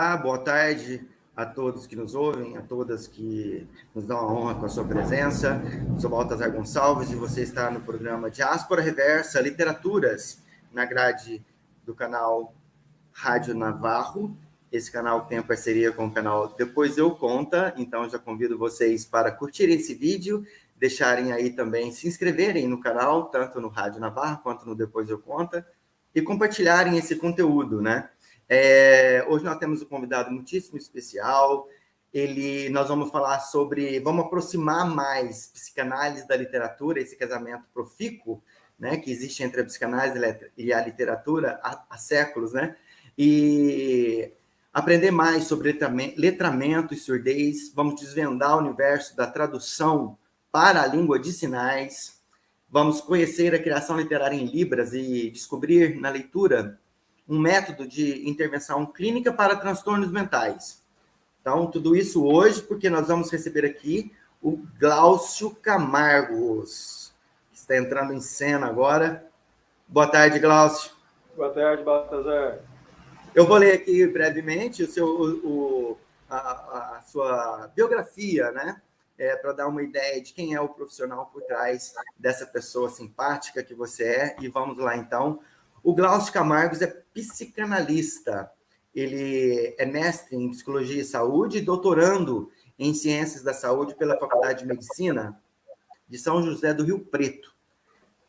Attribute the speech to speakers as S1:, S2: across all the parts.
S1: Olá, boa tarde a todos que nos ouvem, a todas que nos dão a honra com a sua presença. Sou Baltazar Gonçalves e você está no programa Diáspora Reversa Literaturas, na grade do canal Rádio Navarro. Esse canal tem parceria com o canal Depois Eu Conta, então já convido vocês para curtirem esse vídeo, deixarem aí também, se inscreverem no canal, tanto no Rádio Navarro quanto no Depois Eu Conta, e compartilharem esse conteúdo, né? Hoje nós temos um convidado muitíssimo especial. Nós vamos falar vamos aproximar mais psicanálise da literatura, esse casamento profícuo, né, que existe entre a psicanálise e a literatura há séculos, né? E aprender mais sobre letramento e surdez. Vamos desvendar o universo da tradução para a língua de sinais. Vamos conhecer a criação literária em Libras e descobrir na leitura um método de intervenção clínica para transtornos mentais. Então, tudo isso hoje, porque nós vamos receber aqui o Glaucio Camargos, que está entrando em cena agora. Boa tarde, Glaucio.
S2: Boa tarde, Baltazar.
S1: Eu vou ler aqui brevemente a sua biografia, né? Para dar uma ideia de quem é o profissional por trás dessa pessoa simpática que você é. E vamos lá, então. O Glaucio Camargos é psicanalista. Ele é mestre em Psicologia e Saúde e doutorando em Ciências da Saúde pela Faculdade de Medicina de São José do Rio Preto,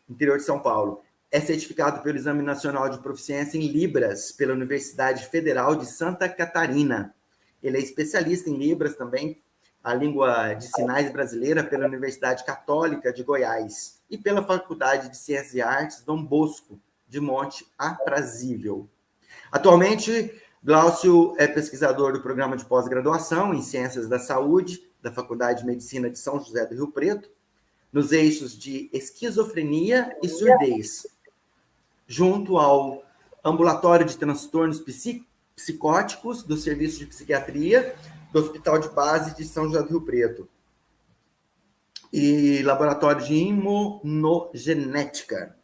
S1: interior de São Paulo. É certificado pelo Exame Nacional de Proficiência em Libras pela Universidade Federal de Santa Catarina. Ele é especialista em Libras também, a língua de sinais brasileira, pela Universidade Católica de Goiás e pela Faculdade de Ciências e Artes Dom Bosco, de Monte Aprazível. Atualmente, Glaucio é pesquisador do programa de pós-graduação em Ciências da Saúde da Faculdade de Medicina de São José do Rio Preto, nos eixos de esquizofrenia e surdez, junto ao Ambulatório de Transtornos Psicóticos do Serviço de Psiquiatria do Hospital de Base de São José do Rio Preto e Laboratório de Imunogenética.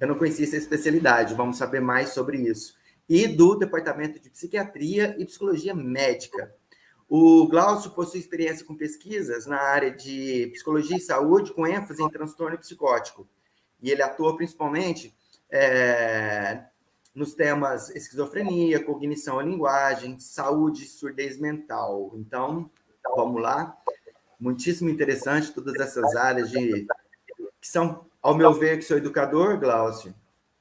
S1: Eu não conhecia essa especialidade, vamos saber mais sobre isso. E do Departamento de Psiquiatria e Psicologia Médica. O Glaucio possui experiência com pesquisas na área de Psicologia e Saúde, com ênfase em transtorno psicótico. E ele atua principalmente nos temas esquizofrenia, cognição à linguagem, saúde e surdez mental. Então, vamos lá. Muitíssimo interessante todas essas áreas que são, ao meu ver, que sou educador, Glaucio,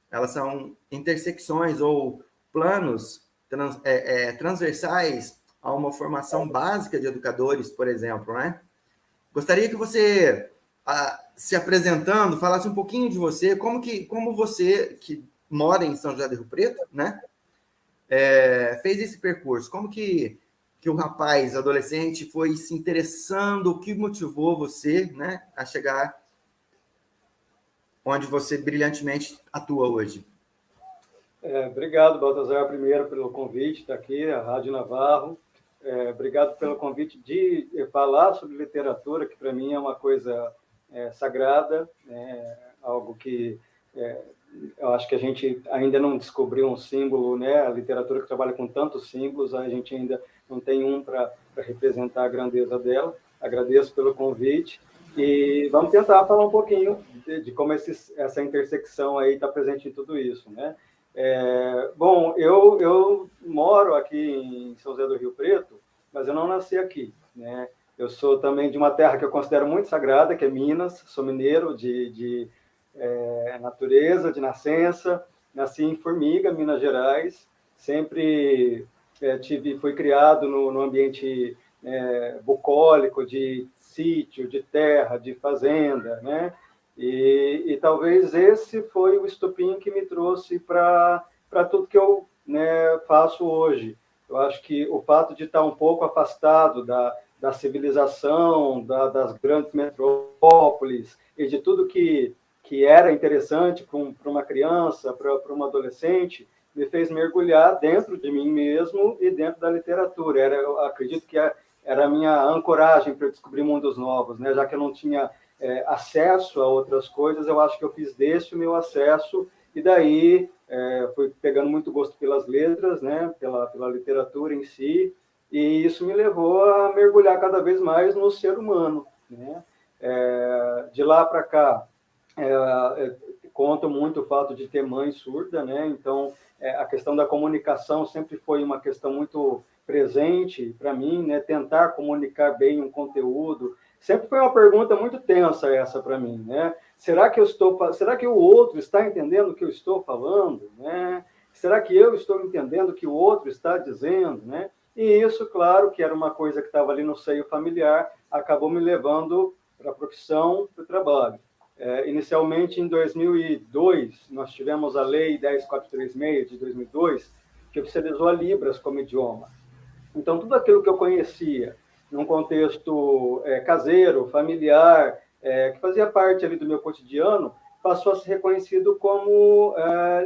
S1: elas são intersecções ou planos transversais a uma formação básica de educadores, por exemplo, né? Gostaria que você, se apresentando, falasse um pouquinho de você, como você, que mora em São José do Rio Preto, né? Fez esse percurso, como que o rapaz, adolescente, foi se interessando, o que motivou você, né, a chegar onde você brilhantemente atua hoje.
S2: Obrigado, Baltazar, primeiro pelo convite, está aqui, a Rádio Navarro. Obrigado pelo convite de falar sobre literatura, que para mim é uma coisa sagrada, algo que eu acho que a gente ainda não descobriu um símbolo, né? A literatura que trabalha com tantos símbolos, a gente ainda não tem um para representar a grandeza dela. Agradeço pelo convite. E vamos tentar falar um pouquinho de como essa intersecção aí está presente em tudo isso, né? Bom, eu moro aqui em São José do Rio Preto, mas eu não nasci aqui, né? Eu sou também de uma terra que eu considero muito sagrada, que é Minas. Sou mineiro de natureza, de nascença. Nasci em Formiga, Minas Gerais. Sempre fui criado no ambiente bucólico, de sítio, de terra, de fazenda, né? E talvez esse foi o estopim que me trouxe para tudo que eu, né, faço hoje. Eu acho que o fato de estar um pouco afastado da civilização, das grandes metrópoles e de tudo que era interessante para uma criança, para uma adolescente, me fez mergulhar dentro de mim mesmo e dentro da literatura. Eu acredito que era a minha ancoragem para descobrir mundos novos, né? Já que eu não tinha acesso a outras coisas, eu acho que eu fiz desse o meu acesso, e daí fui pegando muito gosto pelas letras, né, pela literatura em si, e isso me levou a mergulhar cada vez mais no ser humano, né? De lá para cá, conto muito o fato de ter mãe surda, né? Então, a questão da comunicação sempre foi uma questão muito presente para mim, né? Tentar comunicar bem um conteúdo sempre foi uma pergunta muito tensa essa para mim, né? Será que o outro está entendendo o que eu estou falando, né? Será que eu estou entendendo o que o outro está dizendo, né? E isso, claro, que era uma coisa que estava ali no seio familiar, acabou me levando para a profissão, para o trabalho. Inicialmente, em 2002, nós tivemos a Lei 10.436 de 2002, que oficializou a Libras como idioma. Então, tudo aquilo que eu conhecia num contexto caseiro, familiar, que fazia parte ali do meu cotidiano, passou a ser reconhecido como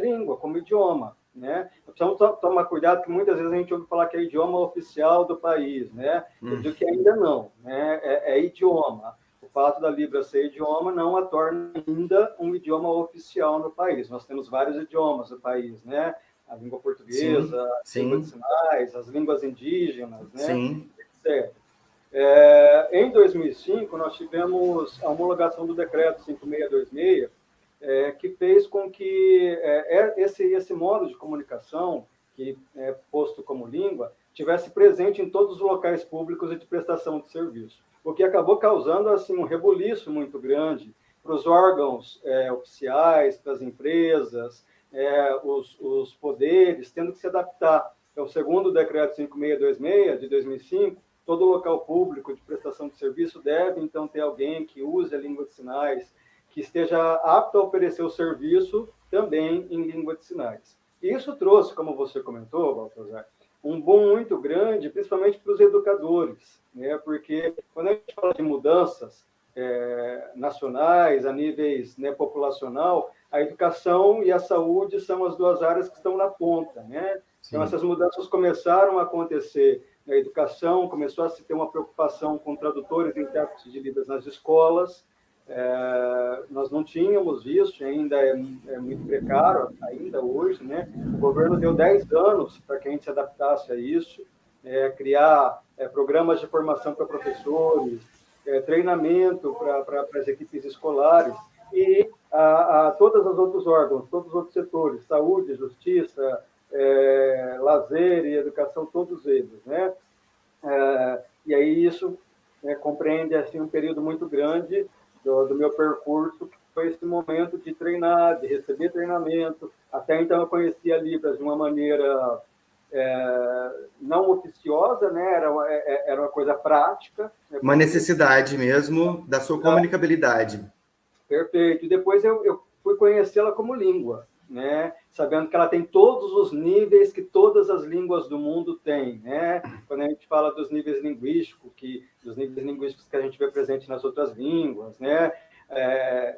S2: língua, como idioma, né? Precisamos tomar cuidado, que muitas vezes a gente ouve falar que é idioma oficial do país, né? Eu digo que ainda não, né? É idioma. O fato da Libra ser idioma não a torna ainda um idioma oficial no país. Nós temos vários idiomas no país, né? A língua portuguesa, a língua de sinais, as línguas indígenas, né?
S1: Sim.
S2: Etc. Em 2005, nós tivemos a homologação do decreto 5626, que fez com que esse modo de comunicação, que é posto como língua, tivesse presente em todos os locais públicos e de prestação de serviço, o que acabou causando assim, um rebuliço muito grande para os órgãos oficiais, para as empresas, os poderes, tendo que se adaptar. Então, segundo o decreto 5626 de 2005, todo local público de prestação de serviço deve, então, ter alguém que use a língua de sinais, que esteja apto a oferecer o serviço também em língua de sinais. E isso trouxe, como você comentou, Baltazar, um boom muito grande, principalmente para os educadores, né? Porque quando a gente fala de mudanças nacionais, a níveis populacional, a educação e a saúde são as duas áreas que estão na ponta, né? Então, essas mudanças começaram a acontecer na educação, começou a se ter uma preocupação com tradutores e intérpretes de Libras nas escolas. Nós não tínhamos isso, ainda é muito precário, ainda hoje, né? O governo deu 10 anos para que a gente se adaptasse a isso, criar programas de formação para professores, treinamento para as equipes escolares, e a todos os outros órgãos, todos os outros setores, saúde, justiça, lazer e educação, todos eles, né? E aí isso compreende assim um período muito grande do meu percurso, que foi esse momento de treinar, de receber treinamento. Até então eu conhecia Libras de uma maneira não oficiosa, né? Era uma coisa prática. Né?
S1: Uma necessidade mesmo da sua comunicabilidade.
S2: Perfeito. E depois eu fui conhecê-la como língua, né? Sabendo que ela tem todos os níveis que todas as línguas do mundo têm, né? Quando a gente fala dos níveis linguísticos, que a gente vê presente nas outras línguas, né?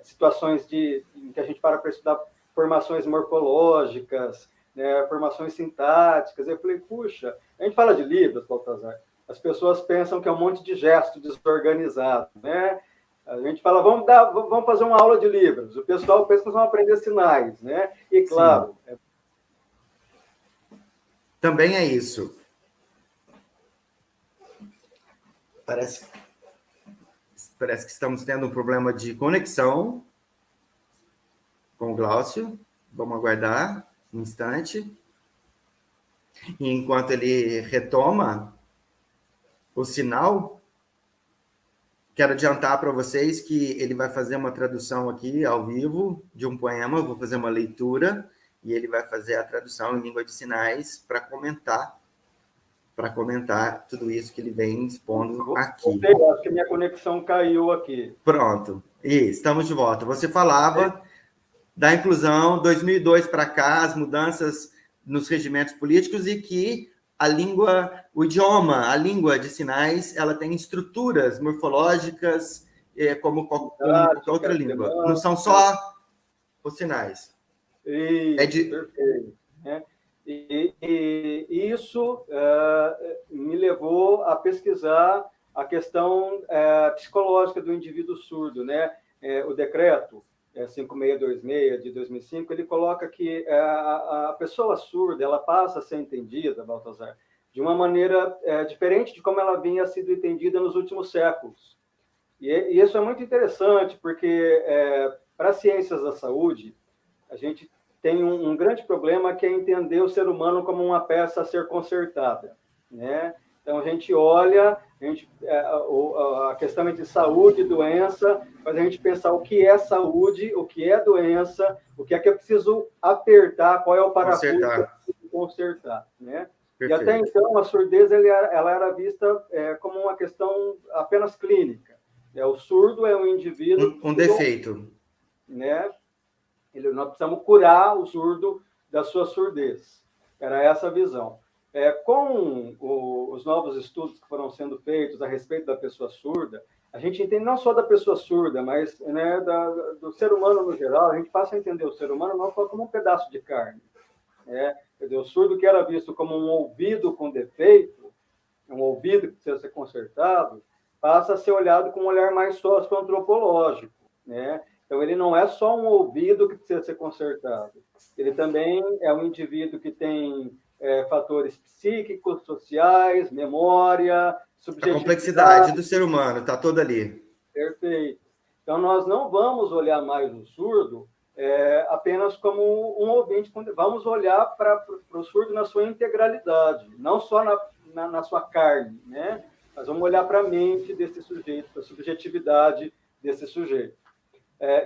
S2: Situações em que a gente para estudar formações morfológicas, né? Formações sintáticas. Eu falei, puxa, a gente fala de Libras, Baltazar, as pessoas pensam que é um monte de gesto desorganizado, né? A gente fala, vamos fazer uma aula de Libras. O pessoal pensa que nós vamos aprender sinais, né? E, claro...
S1: Também é isso. Parece que estamos tendo um problema de conexão com o Glaucio. Vamos aguardar um instante. E enquanto ele retoma o sinal... Quero adiantar para vocês que ele vai fazer uma tradução aqui, ao vivo, de um poema. Eu vou fazer uma leitura e ele vai fazer a tradução em língua de sinais para comentar tudo isso que ele vem expondo aqui.
S2: Acho que minha conexão caiu aqui.
S1: Pronto. E estamos de volta. Você falava da inclusão 2002 para cá, as mudanças nos regimentos políticos e que a língua de sinais, ela tem estruturas morfológicas como qualquer outra língua. Não são só os sinais.
S2: Isso, perfeito. E isso me levou a pesquisar a questão psicológica do indivíduo surdo, né? O decreto, 5626 de 2005, ele coloca que a pessoa surda ela passa a ser entendida, Baltazar, de uma maneira diferente de como ela vinha sido entendida nos últimos séculos. E isso é muito interessante, porque para as ciências da saúde, a gente tem um grande problema que é entender o ser humano como uma peça a ser consertada, né? Então, a gente olha, a questão entre saúde e doença, faz a gente pensar o que é saúde, o que é doença, o que é que eu preciso apertar, qual é o parafuso que eu preciso consertar, né? Perfeito. E até então, a surdez ela era vista como uma questão apenas clínica. O surdo é um indivíduo...
S1: Um defeito.
S2: Né? Nós precisamos curar o surdo da sua surdez. Era essa a visão. Com os novos estudos que foram sendo feitos a respeito da pessoa surda, a gente entende não só da pessoa surda, mas né, do ser humano no geral, a gente passa a entender o ser humano não só como um pedaço de carne. O surdo que era visto como um ouvido com defeito, um ouvido que precisa ser consertado, passa a ser olhado com um olhar mais socioantropológico, né? Então, ele não é só um ouvido que precisa ser consertado. Ele também é um indivíduo que tem fatores psíquicos, sociais, memória, subjetividade.
S1: A complexidade do ser humano está toda ali.
S2: Perfeito. Então, nós não vamos olhar mais o surdo apenas como um ouvinte. Vamos olhar para o surdo na sua integralidade, não só na sua carne, né? Mas vamos olhar para a mente desse sujeito, para a subjetividade desse sujeito.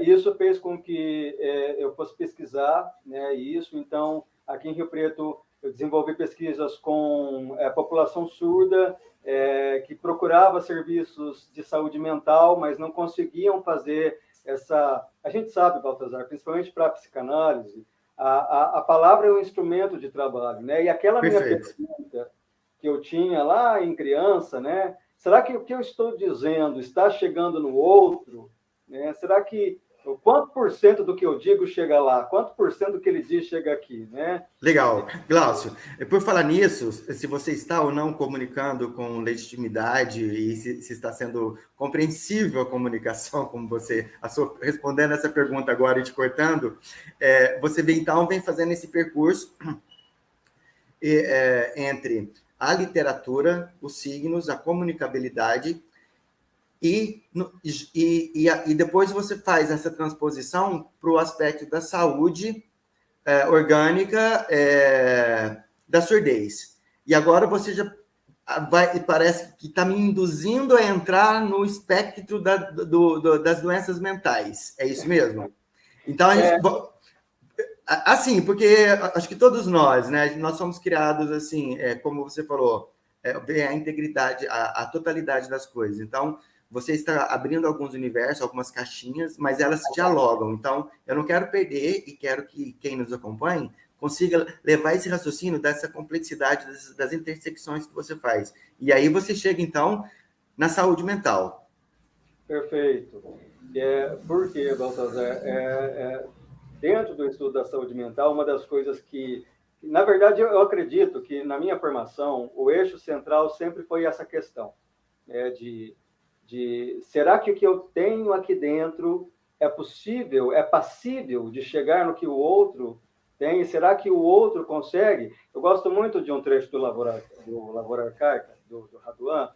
S2: Isso fez com que eu fosse pesquisar, né, isso. Então, aqui em Rio Preto, eu desenvolvi pesquisas com a população surda, que procurava serviços de saúde mental, mas não conseguiam fazer essa... A gente sabe, Baltazar, principalmente para a psicanálise, a palavra é um instrumento de trabalho, né? E aquela minha pergunta que eu tinha lá em criança, né? Será que o que eu estou dizendo está chegando no outro? Será que quanto por cento do que eu digo chega lá? Quanto por cento do que ele diz chega aqui? Né?
S1: Legal. Glaucio, por falar nisso, se você está ou não comunicando com legitimidade e se está sendo compreensível a comunicação, como você, respondendo essa pergunta agora e te cortando, você vem fazendo esse percurso entre a literatura, os signos, a comunicabilidade, e depois você faz essa transposição para o aspecto da saúde orgânica da surdez. E agora você já parece que está me induzindo a entrar no espectro das doenças mentais. É isso mesmo? Então, a gente... Assim, porque acho que todos nós, né? Nós somos criados assim, como você falou, a integridade, a totalidade das coisas. Então, você está abrindo alguns universos, algumas caixinhas, mas elas dialogam. Então, eu não quero perder e quero que quem nos acompanhe consiga levar esse raciocínio dessa complexidade, das intersecções que você faz. E aí você chega, então, na saúde mental.
S2: Perfeito. Por quê, Baltazar? Dentro do estudo da saúde mental, uma das coisas que... Na verdade, eu acredito que, na minha formação, o eixo central sempre foi essa questão, de será que o que eu tenho aqui dentro é possível, é passível de chegar no que o outro tem? Será que o outro consegue? Eu gosto muito de um trecho do Lavoura Arcaica, do Raduan,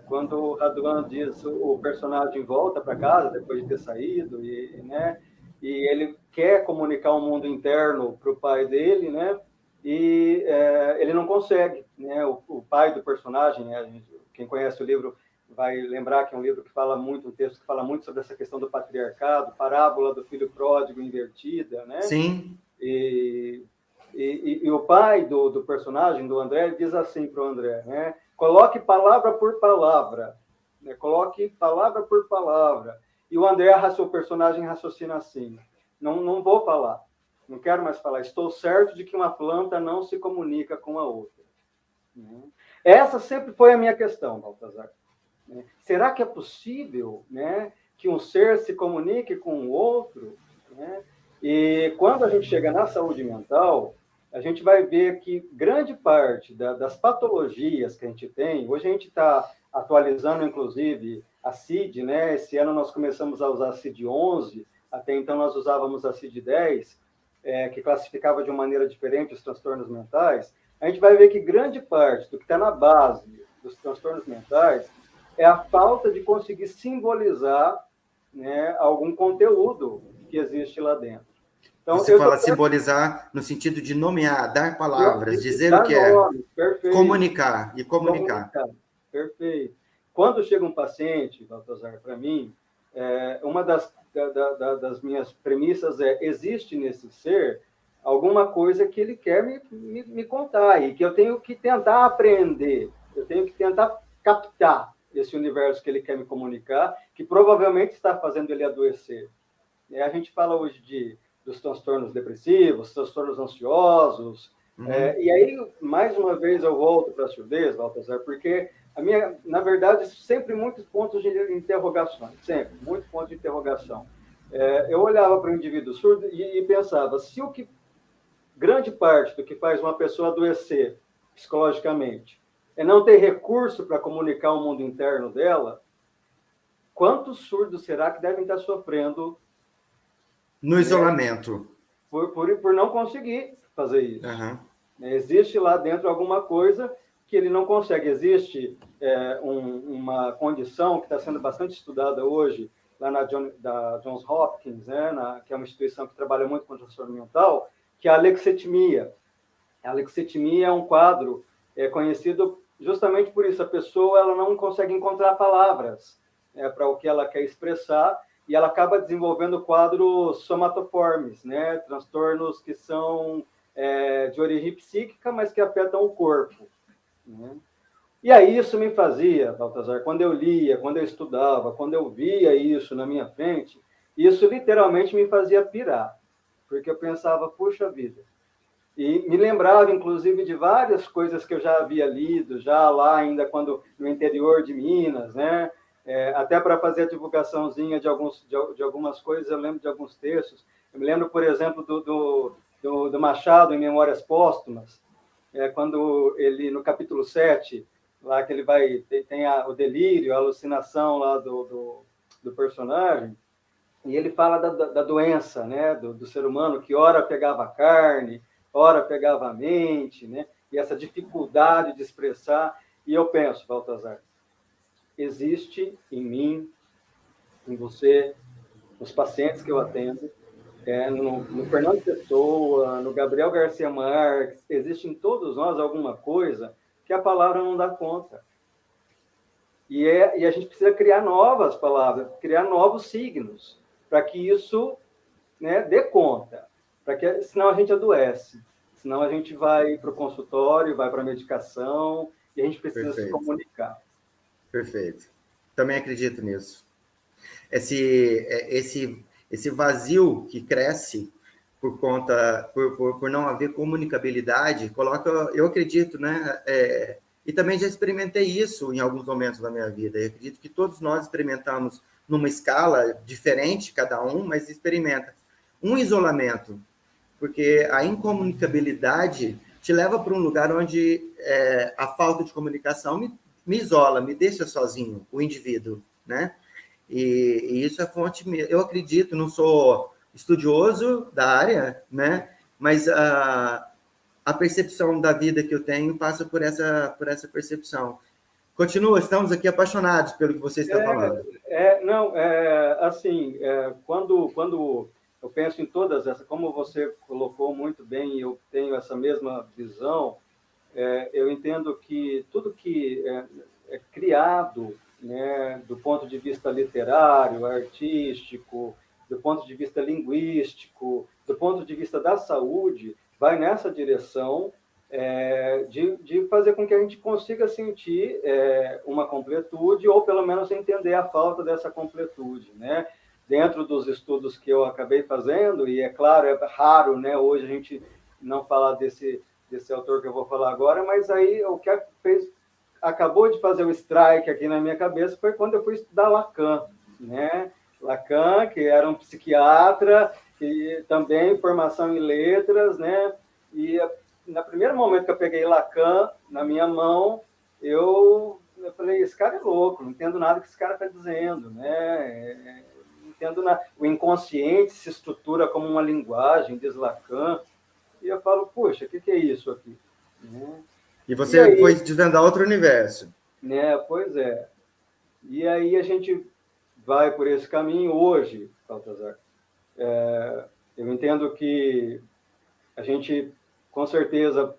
S2: quando o Raduan diz o personagem volta para casa depois de ter saído, né, e ele quer comunicar um mundo interno para o pai dele, né, e ele não consegue, né, o pai do personagem, quem conhece o livro vai lembrar que é um livro que fala muito, um texto que fala muito sobre essa questão do patriarcado, parábola do filho pródigo invertida, né?
S1: Sim.
S2: E o pai do personagem, do André, diz assim para o André, né? Coloque palavra por palavra, né? Coloque palavra por palavra. E o André, o personagem, raciocina assim, não vou falar, não quero mais falar, estou certo de que uma planta não se comunica com a outra. Essa sempre foi a minha questão, Baltazar. Será que é possível, né, que um ser se comunique com o outro? Né? E quando a gente chega na saúde mental, a gente vai ver que grande parte das patologias que a gente tem, hoje a gente está atualizando, inclusive, a CID, né? Esse ano nós começamos a usar a CID-11 até então nós usávamos a CID-10, que classificava de uma maneira diferente os transtornos mentais, a gente vai ver que grande parte do que está na base dos transtornos mentais é a falta de conseguir simbolizar, né, algum conteúdo que existe lá dentro. Então,
S1: você fala simbolizar no sentido de nomear, dar palavras, dizer o que é, comunicar e comunicar.
S2: Perfeito. Quando chega um paciente, Baltazar, para mim, uma das minhas premissas existe nesse ser alguma coisa que ele quer me contar e que eu tenho que tentar aprender, eu tenho que tentar captar esse universo que ele quer me comunicar, que provavelmente está fazendo ele adoecer. A gente fala hoje dos transtornos depressivos, transtornos ansiosos, e aí, mais uma vez, eu volto para a surdez, Baltazar, porque na verdade, sempre muitos pontos de interrogação, sempre, muitos pontos de interrogação. Eu olhava para o indivíduo surdo e pensava, se grande parte do que faz uma pessoa adoecer psicologicamente é não ter recurso para comunicar o mundo interno dela, quantos surdos será que devem estar sofrendo
S1: no isolamento
S2: por não conseguir fazer isso?
S1: Uhum.
S2: Existe lá dentro alguma coisa que ele não consegue. Existe uma condição que está sendo bastante estudada hoje lá da Johns Hopkins, né, que é uma instituição que trabalha muito com transtorno mental, que é a alexithymia. A alexithymia é um quadro conhecido justamente por isso. A pessoa ela não consegue encontrar palavras para o que ela quer expressar e ela acaba desenvolvendo quadros somatoformes, né, transtornos que são de origem psíquica, mas que afetam o corpo. Né? E aí isso me fazia, Baltazar, quando eu lia, quando eu estudava, quando eu via isso na minha frente, isso literalmente me fazia pirar, porque eu pensava, puxa vida. E me lembrava, inclusive, de várias coisas que eu já havia lido, já lá ainda quando no interior de Minas, né? Até para fazer a divulgaçãozinha de algumas coisas, eu lembro de alguns textos. Eu me lembro, por exemplo, do Machado, em Memórias Póstumas, quando ele, no capítulo 7, lá que ele tem o delírio, a alucinação lá do personagem, e ele fala da doença, né, do ser humano, que ora pegava a carne, ora pegava a mente, né, e essa dificuldade de expressar. E eu penso, Baltazar, existe em mim, em você, nos pacientes que eu atendo, no Fernando Pessoa, no Gabriel Garcia Marques, existe em todos nós alguma coisa que a palavra não dá conta. E a gente precisa criar novas palavras, criar novos signos, para que isso, né, dê conta. Senão a gente adoece, senão a gente vai para o consultório, vai para a medicação, e a gente precisa se comunicar.
S1: Perfeito. Também acredito nisso. Esse vazio que cresce por não haver comunicabilidade, eu acredito, né? E também já experimentei isso em alguns momentos da minha vida. Eu acredito que todos nós experimentamos numa escala diferente, cada um, mas experimenta um isolamento, porque a incomunicabilidade te leva para um lugar onde a falta de comunicação me isola, me deixa sozinho, o indivíduo, né? E isso é fonte, eu acredito, não sou estudioso da área, né? Mas a percepção da vida que eu tenho passa por essa percepção. Continua, estamos aqui apaixonados pelo que você está falando.
S2: Quando eu penso em todas essas, como você colocou muito bem, eu tenho essa mesma visão, eu entendo que tudo que é criado, né, do ponto de vista literário, artístico, do ponto de vista linguístico, do ponto de vista da saúde, vai nessa direção de fazer com que a gente consiga sentir uma completude, ou pelo menos entender a falta dessa completude, né? Dentro dos estudos que eu acabei fazendo, e é claro, é raro, né, hoje a gente não falar desse autor que eu vou falar agora, mas aí o que acabou de fazer o strike aqui na minha cabeça foi quando eu fui estudar Lacan, né? Lacan, que era um psiquiatra, e também formação em letras, né? E no primeiro momento que eu peguei Lacan na minha mão, eu falei, esse cara é louco, não entendo nada que esse cara está dizendo, né? Não entendo nada. O inconsciente se estrutura como uma linguagem, diz Lacan, e eu falo, poxa, o que é isso aqui? Né?
S1: E você foi desvendar outro universo.
S2: Né, pois é. E aí a gente vai por esse caminho hoje, Baltazar. Eu entendo que a gente, com certeza,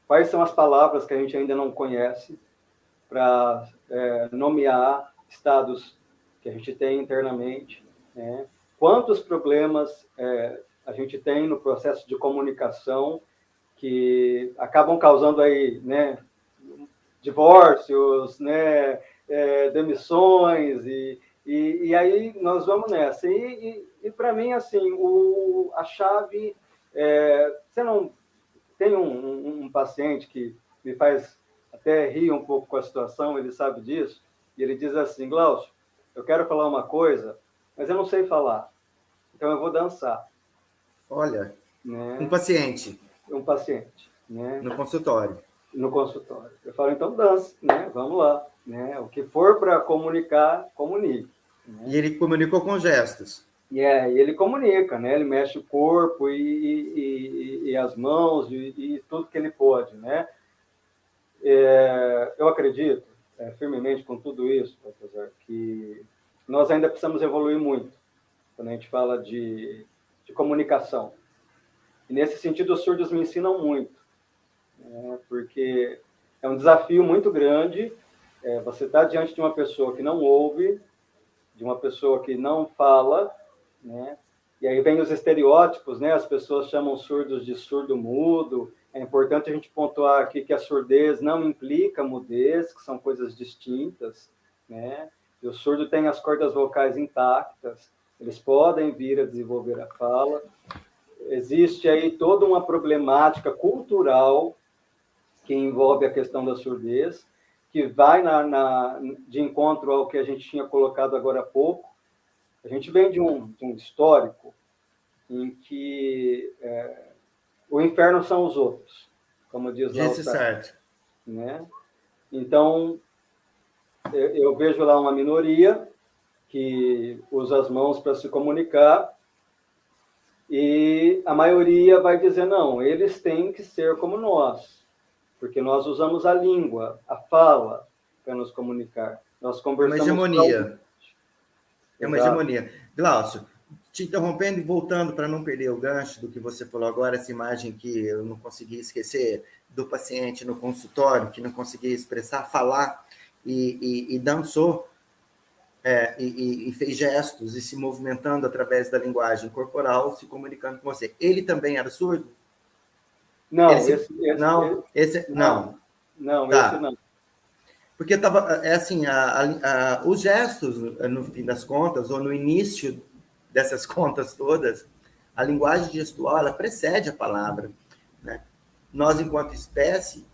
S2: quais são as palavras que a gente ainda não conhece para nomear estados que a gente tem internamente, né? Quantos problemas a gente tem no processo de comunicação que acabam causando aí, né, divórcios, né, demissões, e aí nós vamos nessa. E para mim, assim, a chave... você não... Tem um paciente que me faz até rir um pouco com a situação, ele sabe disso, e ele diz assim, Glaucio, eu quero falar uma coisa, mas eu não sei falar, então eu vou dançar.
S1: Olha,
S2: né?
S1: Um paciente.
S2: Um paciente. Né?
S1: No consultório.
S2: No consultório. Eu falo, então dança, né? Vamos lá. Né? O que for para comunicar, comunique. Né?
S1: E ele comunicou com gestos.
S2: E ele comunica, né? Ele mexe o corpo e as mãos e tudo que ele pode, né? Eu acredito firmemente com tudo isso, professor, que nós ainda precisamos evoluir muito quando a gente fala de comunicação. E nesse sentido, os surdos me ensinam muito, né? Porque é um desafio muito grande você estar diante de uma pessoa que não ouve, de uma pessoa que não fala, né? E aí vem os estereótipos, né? As pessoas chamam surdos de surdo-mudo. É importante a gente pontuar aqui que a surdez não implica mudez, que são coisas distintas, né? E o surdo tem as cordas vocais intactas, eles podem vir a desenvolver a fala. Existe aí toda uma problemática cultural que envolve a questão da surdez, que vai de encontro ao que a gente tinha colocado agora há pouco. A gente vem de um histórico em que o inferno são os outros, como diz lá o
S1: certo.
S2: Né? Então, eu vejo lá uma minoria que usa as mãos para se comunicar e a maioria vai dizer, não, eles têm que ser como nós, porque nós usamos a língua, a fala, para nos comunicar. Nós conversamos...
S1: É uma hegemonia. É uma hegemonia. Glaucio, te interrompendo e voltando para não perder o gancho do que você falou agora, essa imagem que eu não consegui esquecer do paciente no consultório, que não conseguia expressar, falar, e dançou, e fez gestos, e se movimentando através da linguagem corporal, se comunicando com você. Ele também era surdo?
S2: Não,
S1: não.
S2: Tá. Esse não.
S1: Porque assim, os gestos, no fim das contas, ou no início dessas contas todas, a linguagem gestual, ela precede a palavra, né? Nós, enquanto espécie,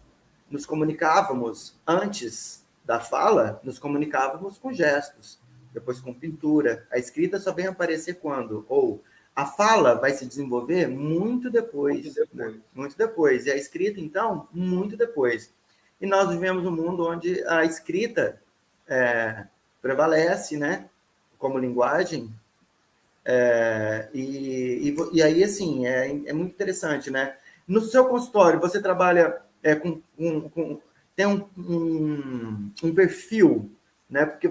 S1: nos comunicávamos antes da fala, nos comunicávamos com gestos, depois com pintura. A escrita só vem aparecer quando? Ou a fala vai se desenvolver muito depois. Né? Muito depois. E a escrita, então, muito depois. E nós vivemos um mundo onde a escrita prevalece, né? Como linguagem. E aí, assim, é muito interessante, né? No seu consultório, você trabalha tem um perfil, né? Porque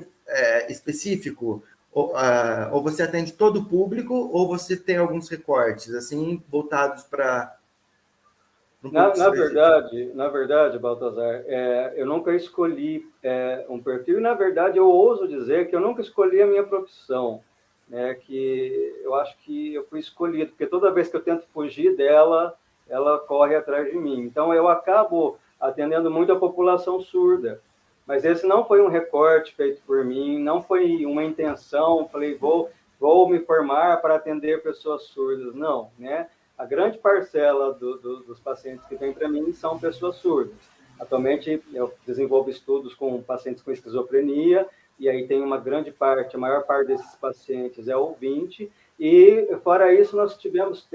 S1: específico, ou você atende todo o público, ou você tem alguns recortes, assim, voltados para...
S2: Na verdade, Baltazar, eu nunca escolhi um perfil, e, na verdade, eu ouso dizer que eu nunca escolhi a minha profissão, né? Que eu acho que eu fui escolhido, porque toda vez que eu tento fugir dela, ela corre atrás de mim. Então, eu acabo atendendo muito a população surda. Mas esse não foi um recorte feito por mim, não foi uma intenção, falei, vou me formar para atender pessoas surdas. Não, né? A grande parcela dos pacientes que vêm para mim são pessoas surdas. Atualmente, eu desenvolvo estudos com pacientes com esquizofrenia, e aí tem uma grande parte, a maior parte desses pacientes é ouvinte, e fora isso nós temos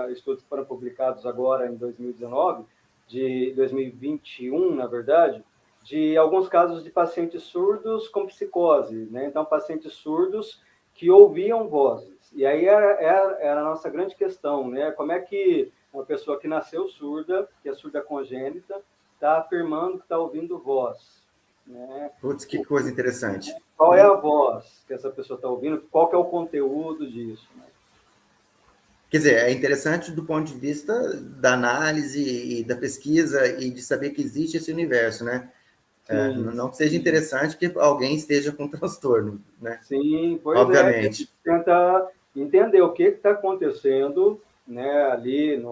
S2: estudos que foram publicados agora em 2019, de 2021, na verdade, de alguns casos de pacientes surdos com psicose, né? Então, pacientes surdos que ouviam vozes. E aí era a nossa grande questão, né? Como é que uma pessoa que nasceu surda, que é surda congênita, está afirmando que está ouvindo voz, né?
S1: Putz, que coisa interessante.
S2: Qual é a voz que essa pessoa está ouvindo? Qual que é o conteúdo disso, né?
S1: Quer dizer, é interessante do ponto de vista da análise e da pesquisa e de saber que existe esse universo, né?
S2: Sim,
S1: Não que seja interessante que alguém esteja com transtorno, né?
S2: sim, pois é. A gente
S1: Obviamente.
S2: tenta entender o que está acontecendo, né, ali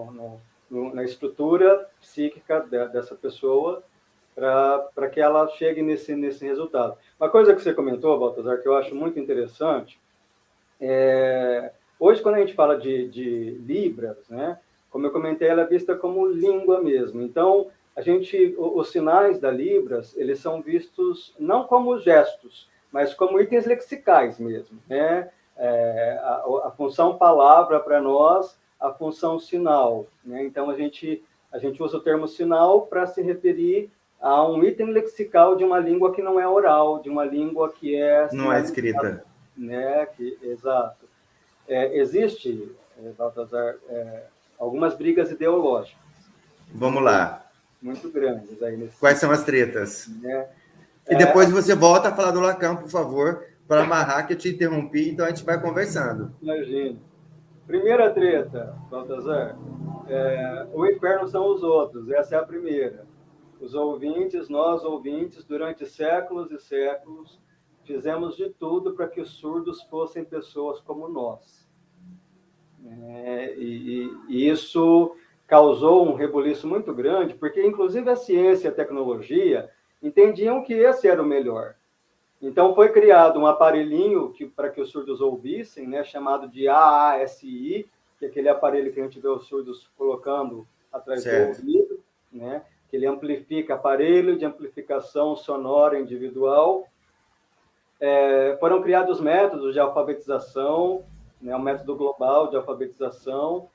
S2: na estrutura psíquica dessa pessoa para que ela chegue nesse resultado. Uma coisa que você comentou, Baltazar, que eu acho muito interessante, hoje, quando a gente fala de Libras, né, como eu comentei, ela é vista como língua mesmo. Então, os sinais da Libras, eles são vistos não como gestos, mas como itens lexicais mesmo, né? A função palavra para nós, a função sinal, né? Então, a gente usa o termo sinal para se referir a um item lexical de uma língua que não é oral, de uma língua que é
S1: Não é
S2: sinalizada,
S1: escrita.
S2: né? Exato. Existe, Baltazar, algumas brigas ideológicas.
S1: Vamos lá.
S2: Muito grandes aí nesse
S1: Quais são as tretas?
S2: né?
S1: E depois você volta a falar do Lacan, por favor, para amarrar que eu te interrompi, então a gente vai conversando.
S2: Imagine. Primeira treta, Baltazar, o inferno são os outros, essa é a primeira. Os ouvintes, nós ouvintes, durante séculos e séculos, fizemos de tudo para que os surdos fossem pessoas como nós. E isso causou um rebuliço muito grande, porque, inclusive, a ciência e a tecnologia entendiam que esse era o melhor. Então, foi criado um aparelhinho para que os surdos ouvissem, né, chamado de AASI, que é aquele aparelho que a gente vê os surdos colocando atrás do ouvido, né, que ele amplifica, aparelho de amplificação sonora individual. Foram criados métodos de alfabetização, né, um método global de alfabetização,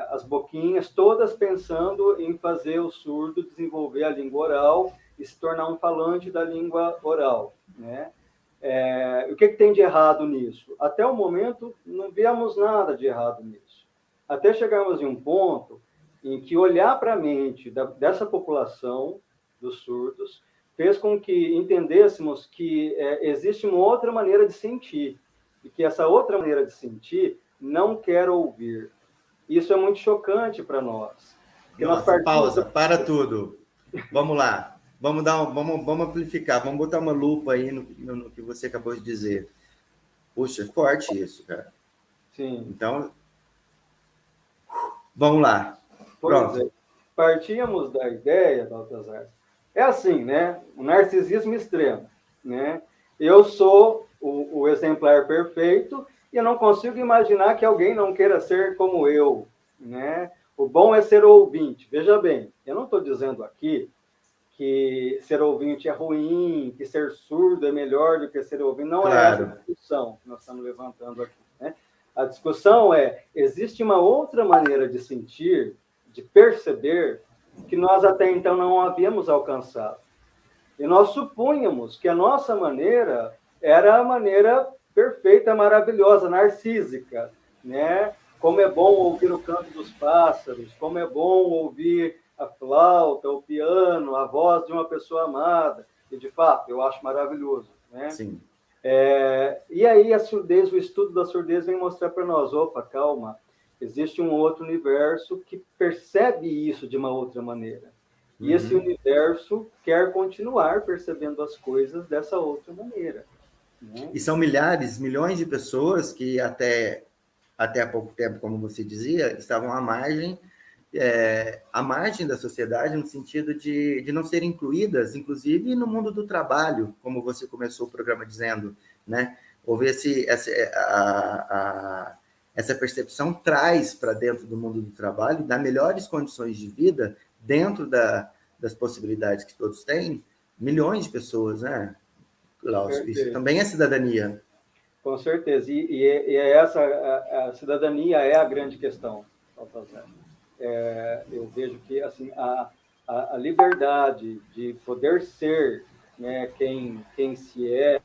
S2: as boquinhas, todas pensando em fazer o surdo desenvolver a língua oral e se tornar um falante da língua oral, né? O que tem de errado nisso? Até o momento, não vemos nada de errado nisso. Até chegarmos em um ponto em que olhar para a mente dessa população dos surdos fez com que entendêssemos que existe uma outra maneira de sentir, e que essa outra maneira de sentir não quer ouvir. Isso é muito chocante para nós.
S1: Nossa, pausa, para tudo. Vamos lá. Vamos amplificar, vamos botar uma lupa aí no que você acabou de dizer. Puxa, é forte isso, cara.
S2: Sim.
S1: Então, vamos lá. Pronto.
S2: Partíamos da ideia, Baltazar, é assim, né? O narcisismo extremo, né? Eu sou o exemplar perfeito e eu não consigo imaginar que alguém não queira ser como eu, né? O bom é ser ouvinte. Veja bem, eu não estou dizendo aqui que ser ouvinte é ruim, que ser surdo é melhor do que ser ouvinte. Não é essa a discussão que nós estamos levantando aqui, né? A discussão existe uma outra maneira de sentir, de perceber, que nós até então não havíamos alcançado. E nós supunhamos que a nossa maneira era a maneira perfeita, maravilhosa, narcísica, né? Como é bom ouvir o canto dos pássaros, como é bom ouvir a flauta, o piano, a voz de uma pessoa amada. E, de fato, eu acho maravilhoso, né?
S1: Sim.
S2: E aí a surdez, o estudo da surdez vem mostrar para nós, opa, calma, existe um outro universo que percebe isso de uma outra maneira. E esse universo quer continuar percebendo as coisas dessa outra maneira, né?
S1: E são milhares, milhões de pessoas que até há pouco tempo, como você dizia, estavam à margem da sociedade, no sentido de não serem incluídas, inclusive no mundo do trabalho, como você começou o programa dizendo, né? Houve essa percepção traz para dentro do mundo do trabalho, dá melhores condições de vida dentro das possibilidades que todos têm, milhões de pessoas, né? Isso também é cidadania.
S2: Com certeza. E essa a cidadania é a grande questão, Baltazar. Eu vejo que assim a liberdade de poder ser, né, quem se é,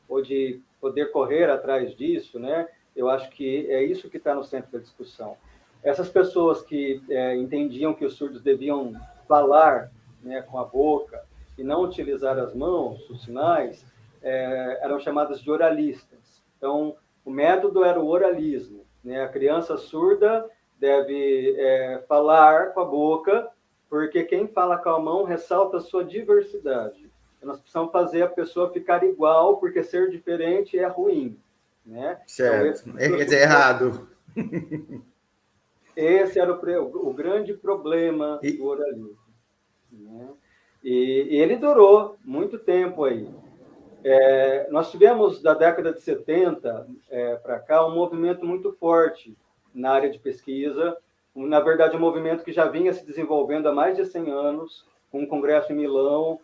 S2: ou de poder correr atrás disso, né? Eu acho que é isso que está no centro da discussão. Essas pessoas que entendiam que os surdos deviam falar, né, com a boca e não utilizar as mãos, os sinais, eram chamadas de oralistas. Então, o método era o oralismo, né? A criança surda deve falar com a boca, porque quem fala com a mão ressalta a sua diversidade. Nós precisamos fazer a pessoa ficar igual, porque ser diferente é ruim, né?
S1: Certo.
S2: Então,
S1: Quer dizer, errado.
S2: Esse era o grande problema do oralismo, né? E ele durou muito tempo aí. Nós tivemos, da década de 70 para cá, um movimento muito forte na área de pesquisa. Na verdade, um movimento que já vinha se desenvolvendo há mais de 100 anos, com um congresso em Milão,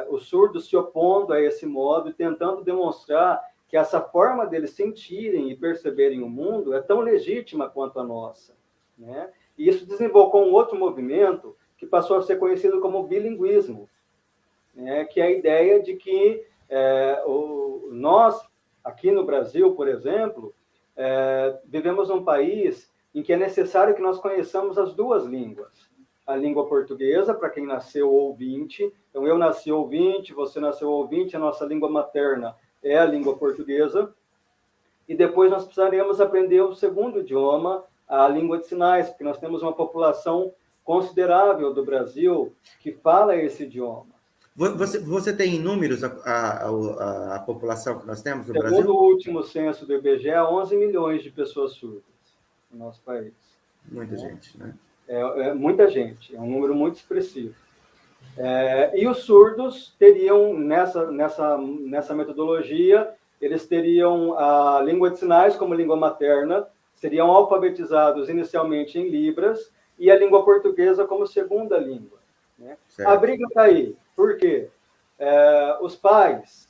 S2: os surdos se opondo a esse modo e tentando demonstrar que essa forma deles sentirem e perceberem o mundo é tão legítima quanto a nossa, né? E isso desembocou um outro movimento que passou a ser conhecido como bilinguismo, né? Que é a ideia de que nós, aqui no Brasil, por exemplo, vivemos num país em que é necessário que nós conheçamos as duas línguas. A língua portuguesa, para quem nasceu ouvinte. Então, eu nasci ouvinte, você nasceu ouvinte, a nossa língua materna é a língua portuguesa. E depois nós precisaremos aprender o segundo idioma, a língua de sinais, porque nós temos uma população considerável do Brasil que fala esse idioma.
S1: Você tem em números a população que nós temos no Brasil?
S2: Segundo o último censo do IBGE, 11 milhões de pessoas surdas no nosso país.
S1: Muita gente, né?
S2: Muita gente, é um número muito expressivo. E os surdos teriam, nessa metodologia, eles teriam a língua de sinais como língua materna, seriam alfabetizados inicialmente em Libras, e a língua portuguesa como segunda língua, né? A briga está aí. Por quê? Os pais,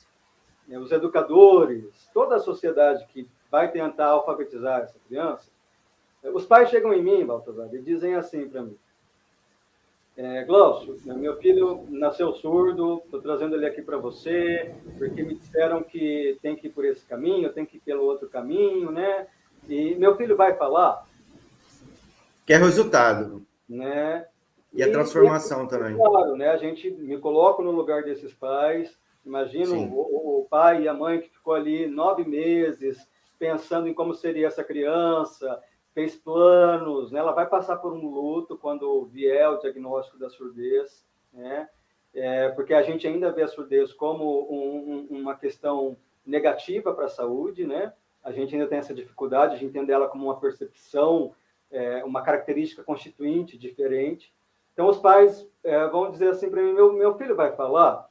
S2: os educadores, toda a sociedade que vai tentar alfabetizar essa criança, os pais chegam em mim, Baltazar, e dizem assim para mim: Glaucio, meu filho nasceu surdo, estou trazendo ele aqui para você, porque me disseram que tem que ir por esse caminho, tem que ir pelo outro caminho, né? E meu filho vai falar?
S1: Quer resultado.
S2: Né?
S1: E a transformação também.
S2: Claro, né? A gente me coloco no lugar desses pais, imagino o pai e a mãe que ficou ali 9 meses pensando em como seria essa criança, fez planos, né? Ela vai passar por um luto quando vier o diagnóstico da surdez, né? Porque a gente ainda vê a surdez como uma questão negativa para a saúde, né? A gente ainda tem essa dificuldade de entender ela como uma percepção, uma característica constituinte diferente. Então, os pais vão dizer assim para mim: meu filho vai falar?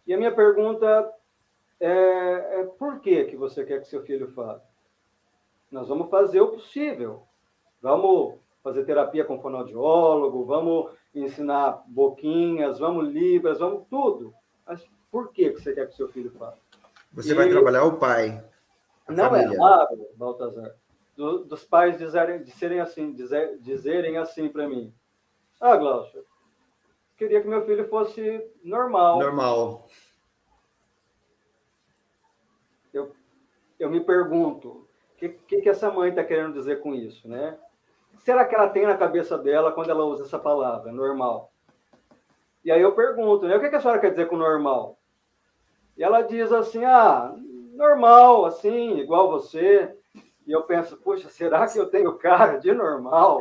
S2: E a minha pergunta por que você quer que seu filho fale? Nós vamos fazer o possível. Vamos fazer terapia com fonoaudiólogo, vamos ensinar boquinhas, vamos libras, vamos tudo. Mas por que você quer que seu filho fale?
S1: Você vai trabalhar o pai, a família.
S2: É raro, Baltazar, dos pais dizerem assim para mim: Glaucio, queria que meu filho fosse normal.
S1: Normal.
S2: Eu me pergunto, o que essa mãe está querendo dizer com isso, né? Será que ela tem na cabeça dela quando ela usa essa palavra, normal? E aí eu pergunto, né, o que a senhora quer dizer com normal? E ela diz assim: normal, assim, igual você. E eu penso: puxa, será que eu tenho cara de normal?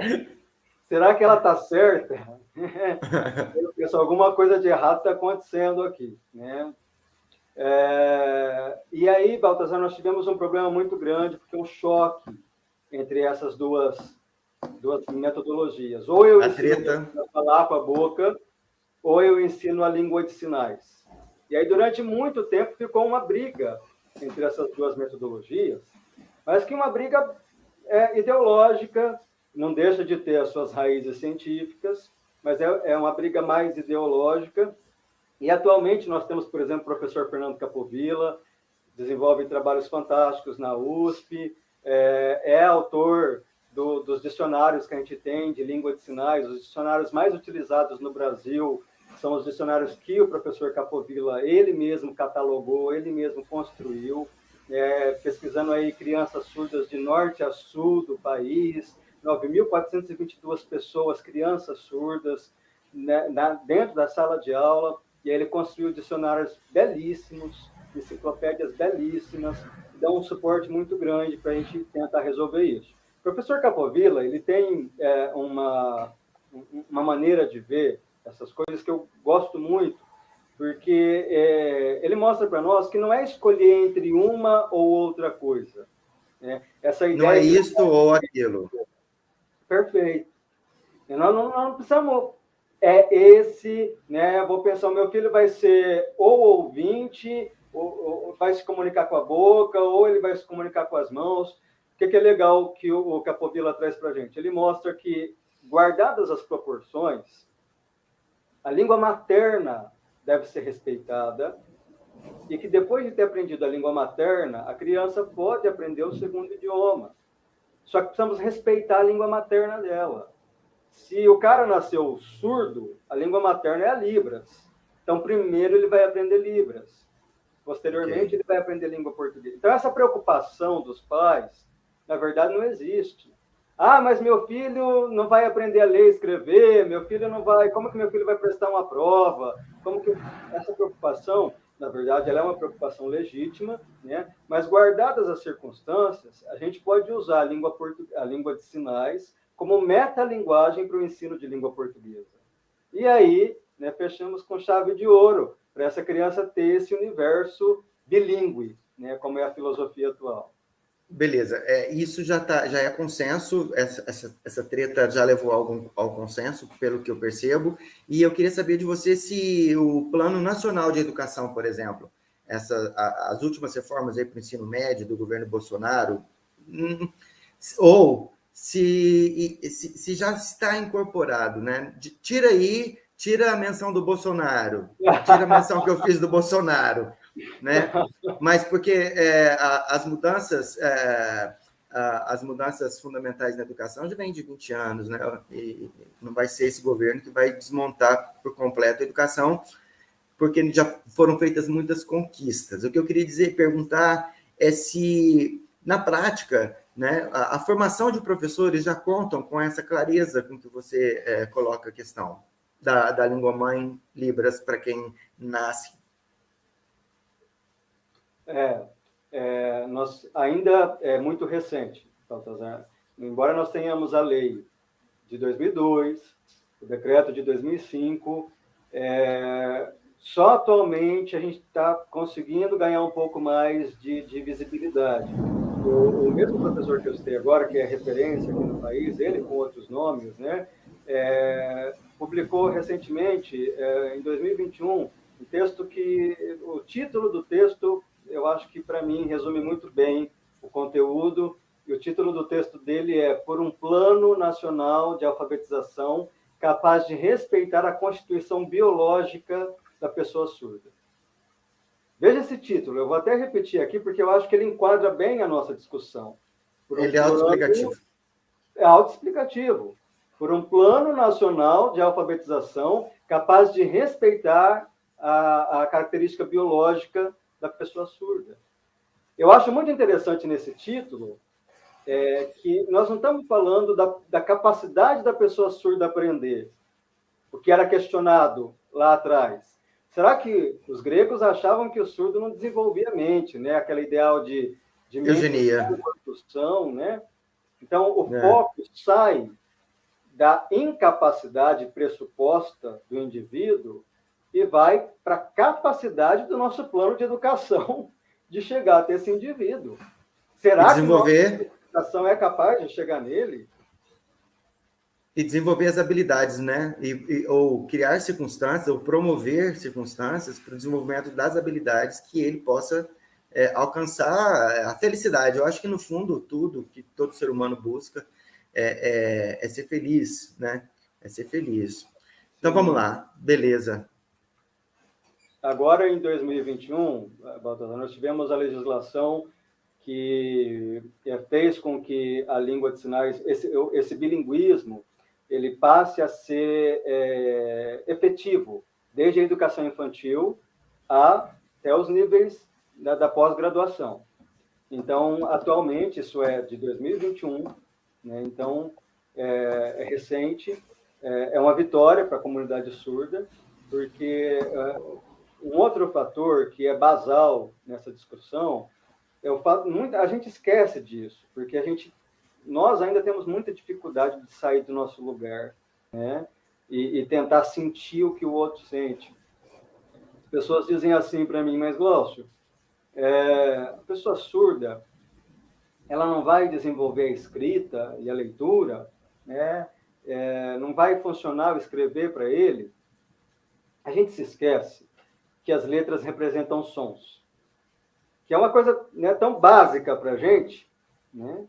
S2: Será que ela está certa? Eu penso, alguma coisa de errado está acontecendo aqui, né? E aí, Baltazar, nós tivemos um problema muito grande, porque um choque entre essas duas metodologias. Ou eu ensino a falar com a boca, ou eu ensino a língua de sinais. E aí, durante muito tempo, ficou uma briga entre essas duas metodologias, mas que uma briga ideológica, não deixa de ter as suas raízes científicas, mas é uma briga mais ideológica. E atualmente nós temos, por exemplo, o professor Fernando Capovilla, desenvolve trabalhos fantásticos na USP, é autor dos dicionários que a gente tem de língua de sinais, os dicionários mais utilizados no Brasil são os dicionários que o professor Capovilla, ele mesmo catalogou, ele mesmo construiu, pesquisando aí crianças surdas de norte a sul do país, 9.422 pessoas, crianças surdas, né, dentro da sala de aula, e aí ele construiu dicionários belíssimos, enciclopédias belíssimas, dá um suporte muito grande para a gente tentar resolver isso. O professor Capovilla, ele tem uma maneira de ver essas coisas que eu gosto muito, porque ele mostra para nós que não é escolher entre uma ou outra coisa. Né? Essa ideia
S1: não é isto ou aquilo.
S2: Perfeito. Nós não precisamos... esse, né? Vou pensar, o meu filho vai ser ou ouvinte, ou vai se comunicar com a boca, ou ele vai se comunicar com as mãos. O que é legal que o Capovilla traz para a gente? Ele mostra que, guardadas as proporções, a língua materna deve ser respeitada e que, depois de ter aprendido a língua materna, a criança pode aprender o segundo idioma. Só que precisamos respeitar a língua materna dela. Se o cara nasceu surdo, a língua materna é a Libras. Então, primeiro ele vai aprender Libras. Posteriormente, ele vai aprender língua portuguesa. Então, essa preocupação dos pais, na verdade, não existe. Ah, mas meu filho não vai aprender a ler e escrever, meu filho não vai... Como que meu filho vai prestar uma prova? Como que... Essa preocupação, na verdade, ela é uma preocupação legítima, né? Mas, guardadas as circunstâncias, a gente pode usar a língua de sinais como metalinguagem para o ensino de língua portuguesa. E aí, né, fechamos com chave de ouro, para essa criança ter esse universo bilíngue, né, como é a filosofia atual.
S1: Beleza, isso já é consenso, essa treta já levou ao consenso, pelo que eu percebo, e eu queria saber de você se o Plano Nacional de Educação, por exemplo, as últimas reformas para o ensino médio do governo Bolsonaro, ou se já está incorporado, né? Tira a menção do Bolsonaro, tira a menção que eu fiz do Bolsonaro, né? Mas porque as mudanças fundamentais na educação já vêm de 20 anos, né? E não vai ser esse governo que vai desmontar por completo a educação, porque já foram feitas muitas conquistas. O que eu queria perguntar é se, na prática, né, a formação de professores já contam com essa clareza com que você coloca a questão da língua-mãe Libras para quem nasce.
S2: Nós ainda é muito recente, Baltazar. Embora nós tenhamos a lei de 2002, o decreto de 2005, só atualmente a gente está conseguindo ganhar um pouco mais de visibilidade. O mesmo professor que eu citei agora, que é referência aqui no país, ele com outros nomes, né, publicou recentemente, em 2021, um texto que o título do texto, eu acho que para mim resume muito bem o conteúdo, e o título do texto dele é Por um Plano Nacional de Alfabetização capaz de respeitar a constituição biológica da pessoa surda. Veja esse título, eu vou até repetir aqui, porque eu acho que ele enquadra bem a nossa discussão.
S1: Ele é autoexplicativo.
S2: É autoexplicativo. Por um plano nacional de alfabetização capaz de respeitar a característica biológica da pessoa surda. Eu acho muito interessante nesse título que nós não estamos falando da capacidade da pessoa surda aprender, o que era questionado lá atrás. Será que os gregos achavam que o surdo não desenvolvia a mente, né? Aquele ideal de
S1: eugenia,
S2: construção, né? Então, o foco sai da incapacidade pressuposta do indivíduo e vai para a capacidade do nosso plano de educação de chegar até esse indivíduo. Será que a nossa educação é capaz de chegar nele?
S1: E desenvolver as habilidades, né? Ou criar circunstâncias, ou promover circunstâncias para o desenvolvimento das habilidades que ele possa alcançar a felicidade. Eu acho que, no fundo, tudo que todo ser humano busca é ser feliz, né? É ser feliz. Então, vamos lá. Beleza.
S2: Agora, em 2021, Baltazar, nós tivemos a legislação que fez com que a língua de sinais, esse bilinguismo, ele passe a ser efetivo desde a educação infantil até os níveis da pós-graduação. Então, atualmente, isso é de 2021, né? Então, é recente, é uma vitória para a comunidade surda, porque um outro fator que é basal nessa discussão é o fato, a gente esquece disso, porque nós ainda temos muita dificuldade de sair do nosso lugar, né? E tentar sentir o que o outro sente. As pessoas dizem assim para mim, mas Glaucio, a pessoa surda, ela não vai desenvolver a escrita e a leitura, né? Não vai funcionar o escrever para ele. A gente se esquece que as letras representam sons, que é uma coisa, né, tão básica para a gente, né?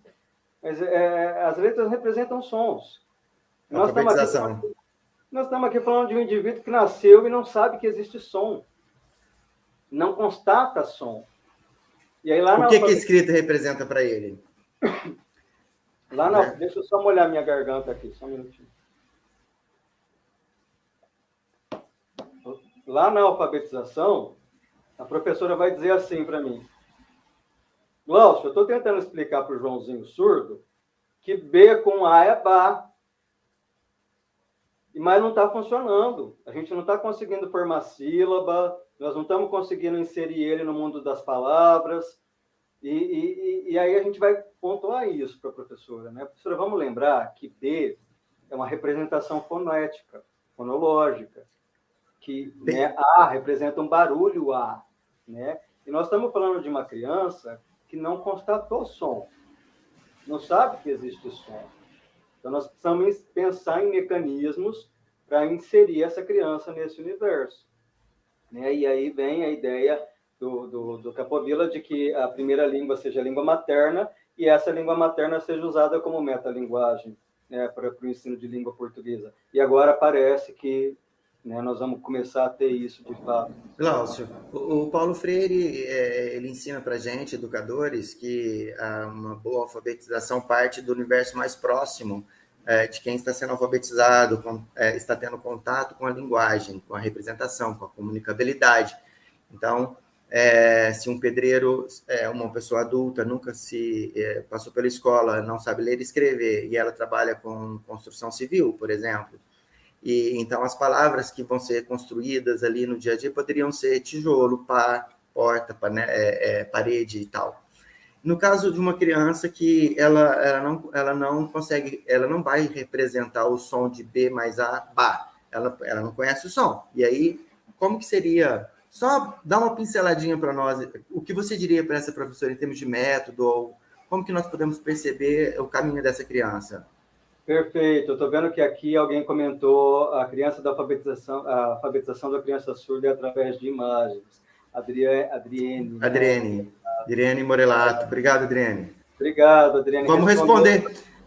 S2: Mas as letras representam sons. Nós estamos aqui falando de um indivíduo que nasceu e não sabe que existe som, não constata som. E aí,
S1: o que a escrita representa para ele?
S2: Deixa eu só molhar minha garganta aqui, só um minutinho. Lá na alfabetização, a professora vai dizer assim para mim: Glaucio, eu estou tentando explicar para o Joãozinho surdo que B com A é Bá, mas não está funcionando. A gente não está conseguindo formar sílaba, nós não estamos conseguindo inserir ele no mundo das palavras. E aí a gente vai pontuar isso para a professora, né? Professora, vamos lembrar que B é uma representação fonética, fonológica, que, né, A representa um barulho A, né? E nós estamos falando de uma criança que não constatou som, não sabe que existe som. Então, nós precisamos pensar em mecanismos para inserir essa criança nesse universo, né? E aí vem a ideia do Capovilla de que a primeira língua seja a língua materna e essa língua materna seja usada como metalinguagem, né, para o ensino de língua portuguesa. E agora parece que, né, nós vamos começar a ter isso de fato.
S1: Glaucio, o Paulo Freire, ele ensina para a gente, educadores, que uma boa alfabetização parte do universo mais próximo de quem está sendo alfabetizado, está tendo contato com a linguagem, com a representação, com a comunicabilidade. Então, se um pedreiro, uma pessoa adulta, nunca passou pela escola, não sabe ler e escrever, e ela trabalha com construção civil, por exemplo, e então as palavras que vão ser construídas ali no dia a dia poderiam ser tijolo, pá, porta, parede e tal. No caso de uma criança que ela não consegue, ela não vai representar o som de B mais A, Bá, ela não conhece o som. E aí, como que seria? Só dá uma pinceladinha para nós. O que você diria para essa professora em termos de método, ou como que nós podemos perceber o caminho dessa criança?
S2: Perfeito. Eu estou vendo que aqui alguém comentou a alfabetização da criança surda é através de imagens. Adriene.
S1: Adriene Morelato. Obrigado, Adriene.
S2: Obrigado, Adriene.
S1: Vamos responder.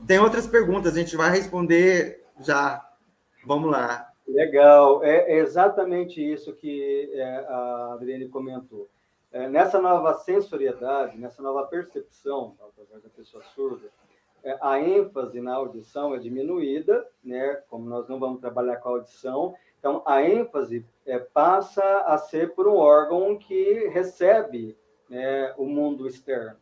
S1: Tem outras perguntas, a gente vai responder já. Vamos lá.
S2: Legal. É exatamente isso que a Adriene comentou. Nessa nova sensoriedade, nessa nova percepção através da pessoa surda, a ênfase na audição é diminuída, né? Como nós não vamos trabalhar com a audição, então a ênfase passa a ser por um órgão que recebe, né, o mundo externo.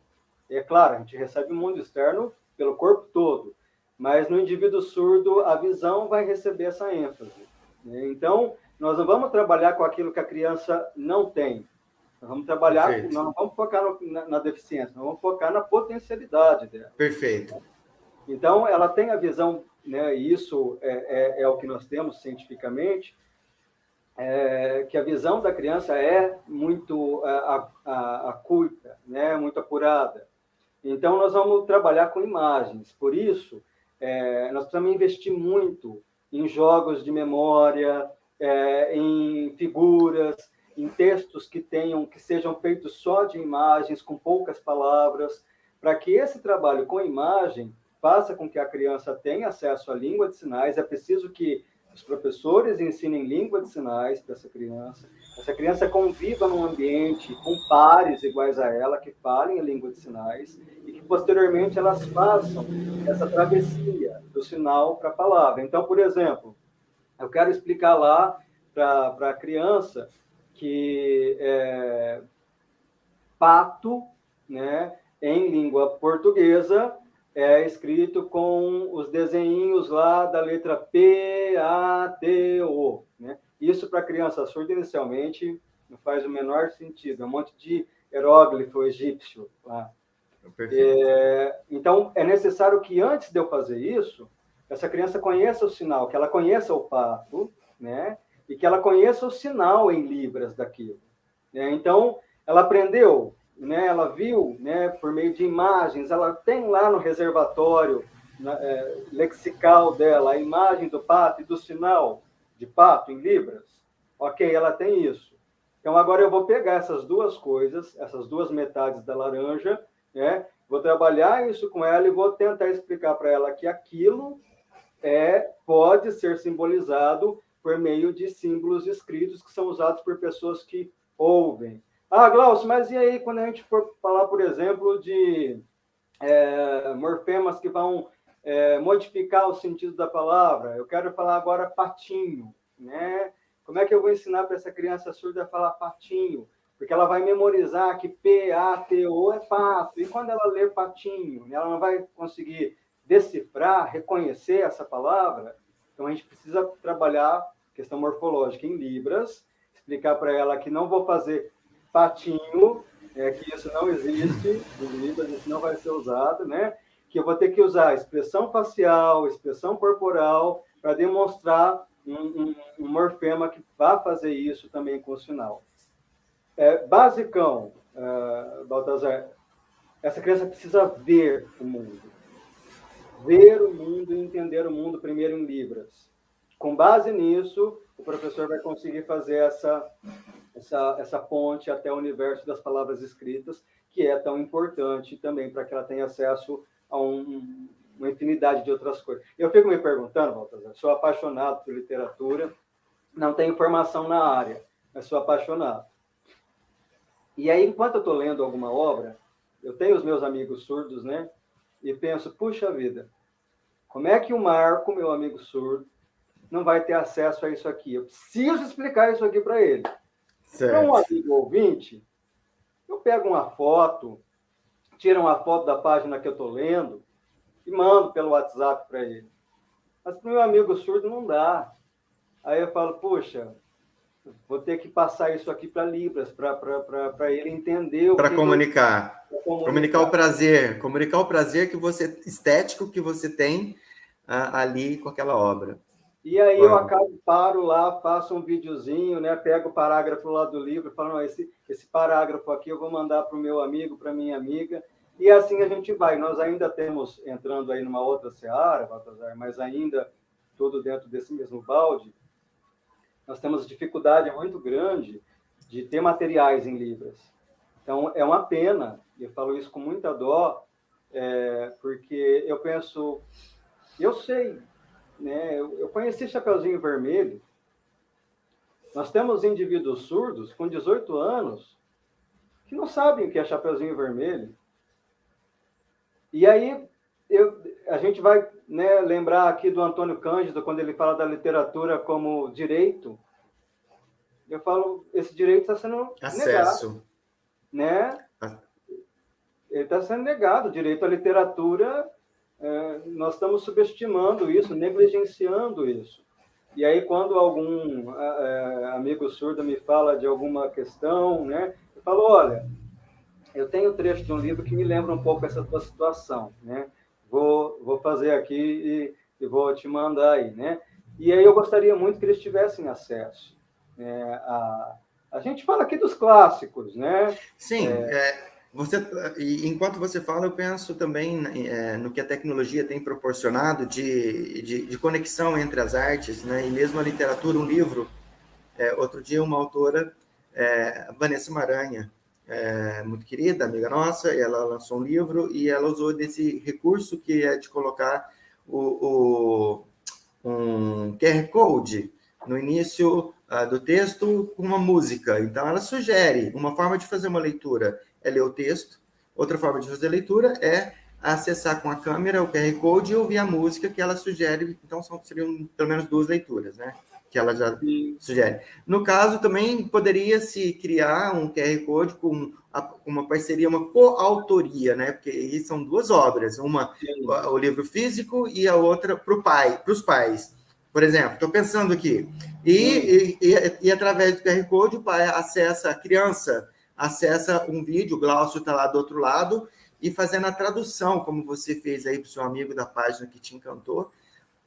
S2: E é claro, a gente recebe o mundo externo pelo corpo todo, mas no indivíduo surdo a visão vai receber essa ênfase, né? Então, nós não vamos trabalhar com aquilo que a criança não tem. Nós vamos trabalhar, Perfeito. Nós não vamos focar na deficiência, nós vamos focar na potencialidade dela.
S1: Perfeito.
S2: Então, ela tem a visão, né, e isso é o que nós temos cientificamente, que a visão da criança é muito acuta, né, muito apurada. Então, nós vamos trabalhar com imagens. Por isso, nós precisamos investir muito em jogos de memória, em figuras, em textos que sejam feitos só de imagens, com poucas palavras, para que esse trabalho com imagem faça com que a criança tenha acesso à língua de sinais. É preciso que os professores ensinem língua de sinais para essa criança conviva num ambiente com pares iguais a ela, que falem a língua de sinais, e que posteriormente elas façam essa travessia do sinal para a palavra. Então, por exemplo, eu quero explicar lá para a criança que pato, né, em língua portuguesa, é escrito com os desenhinhos lá da letra P, A, T, O. Né? Isso para criança surda inicialmente não faz o menor sentido. É um monte de hieróglifo egípcio lá. Então, é necessário que antes de eu fazer isso, essa criança conheça o sinal, que ela conheça o pato, né? E que ela conheça o sinal em libras daquilo. Né? Então, ela aprendeu, né? Ela viu, né? Por meio de imagens, ela tem lá no reservatório lexical dela a imagem do pato e do sinal de pato em libras. Ok, ela tem isso. Então, agora eu vou pegar essas duas coisas, essas duas metades da laranja, né? Vou trabalhar isso com ela e vou tentar explicar para ela que aquilo pode ser simbolizado por meio de símbolos escritos que são usados por pessoas que ouvem. Ah, Glaucio, mas e aí quando a gente for falar, por exemplo, de morfemas que vão modificar o sentido da palavra? Eu quero falar agora patinho, né? Como é que eu vou ensinar para essa criança surda a falar patinho? Porque ela vai memorizar que P-A-T-O é pato. E quando ela ler patinho, ela não vai conseguir decifrar, reconhecer essa palavra. Então, a gente precisa trabalhar questão morfológica em libras, explicar para ela que não vou fazer patinho, que isso não existe em libras, isso não vai ser usado, né? Que eu vou ter que usar expressão facial, expressão corporal, para demonstrar um morfema que vai fazer isso também com o sinal. Basicão, Baltazar, essa criança precisa ver o mundo. Ver o mundo e entender o mundo primeiro em libras. Com base nisso, o professor vai conseguir fazer essa ponte até o universo das palavras escritas, que é tão importante também para que ela tenha acesso a uma infinidade de outras coisas. Eu fico me perguntando, Baltazar, sou apaixonado por literatura, não tenho formação na área, mas sou apaixonado. E aí, enquanto eu estou lendo alguma obra, eu tenho os meus amigos surdos, né? E penso, puxa vida, como é que o Marco, meu amigo surdo, não vai ter acesso a isso aqui? Eu preciso explicar isso aqui para ele. Para um amigo ouvinte, eu pego uma foto, tiro uma foto da página que eu estou lendo e mando pelo WhatsApp para ele. Mas para o meu amigo surdo não dá. Aí eu falo, puxa, vou ter que passar isso aqui para Libras, para ele entender o
S1: para comunicar. Comunicar o prazer. Comunicar o prazer estético que você tem ali com aquela obra.
S2: E aí eu paro lá, faço um videozinho, né? Pego o parágrafo lá do livro, falo, não, esse parágrafo aqui eu vou mandar para o meu amigo, para minha amiga, e assim a gente vai. Nós ainda temos, entrando aí numa outra seara, Baltazar, mas ainda tudo dentro desse mesmo balde, nós temos dificuldade muito grande de ter materiais em Libras. Então, é uma pena, e eu falo isso com muita dó, porque eu penso, eu sei, né? Eu conheci Chapeuzinho Vermelho, nós temos indivíduos surdos com 18 anos que não sabem o que é Chapeuzinho Vermelho. E aí, a gente vai, né, lembrar aqui do Antônio Cândido, quando ele fala da literatura como direito. Eu falo, esse direito está sendo negado. Né? Ele está sendo negado. O direito à literatura, nós estamos subestimando isso, negligenciando isso. E aí, quando algum amigo surdo me fala de alguma questão, né, eu falo, olha, eu tenho trecho de um livro que me lembra um pouco essa tua situação, né? Vou fazer aqui e vou te mandar aí, né? E aí eu gostaria muito que eles tivessem acesso. A gente fala aqui dos clássicos, né?
S1: Sim, enquanto você fala, eu penso também no que a tecnologia tem proporcionado de conexão entre as artes, né? E mesmo a literatura, um livro. Outro dia, uma autora, Vanessa Maranha, muito querida, amiga nossa, ela lançou um livro e ela usou desse recurso que é de colocar um QR Code no início do texto com uma música. Então, ela sugere uma forma de fazer uma leitura é ler o texto, outra forma de fazer a leitura é acessar com a câmera o QR Code e ouvir a música que ela sugere. Então, seriam pelo menos duas leituras, né? que ela já sugere. No caso, também poderia-se criar um QR Code com uma parceria, uma coautoria, né? Porque aí são duas obras, uma o livro físico e a outra para os pais. Por exemplo, estou pensando aqui, e através do QR Code, o pai acessa, a criança acessa um vídeo, o Glaucio está lá do outro lado, e fazendo a tradução, como você fez aí para o seu amigo da página que te encantou,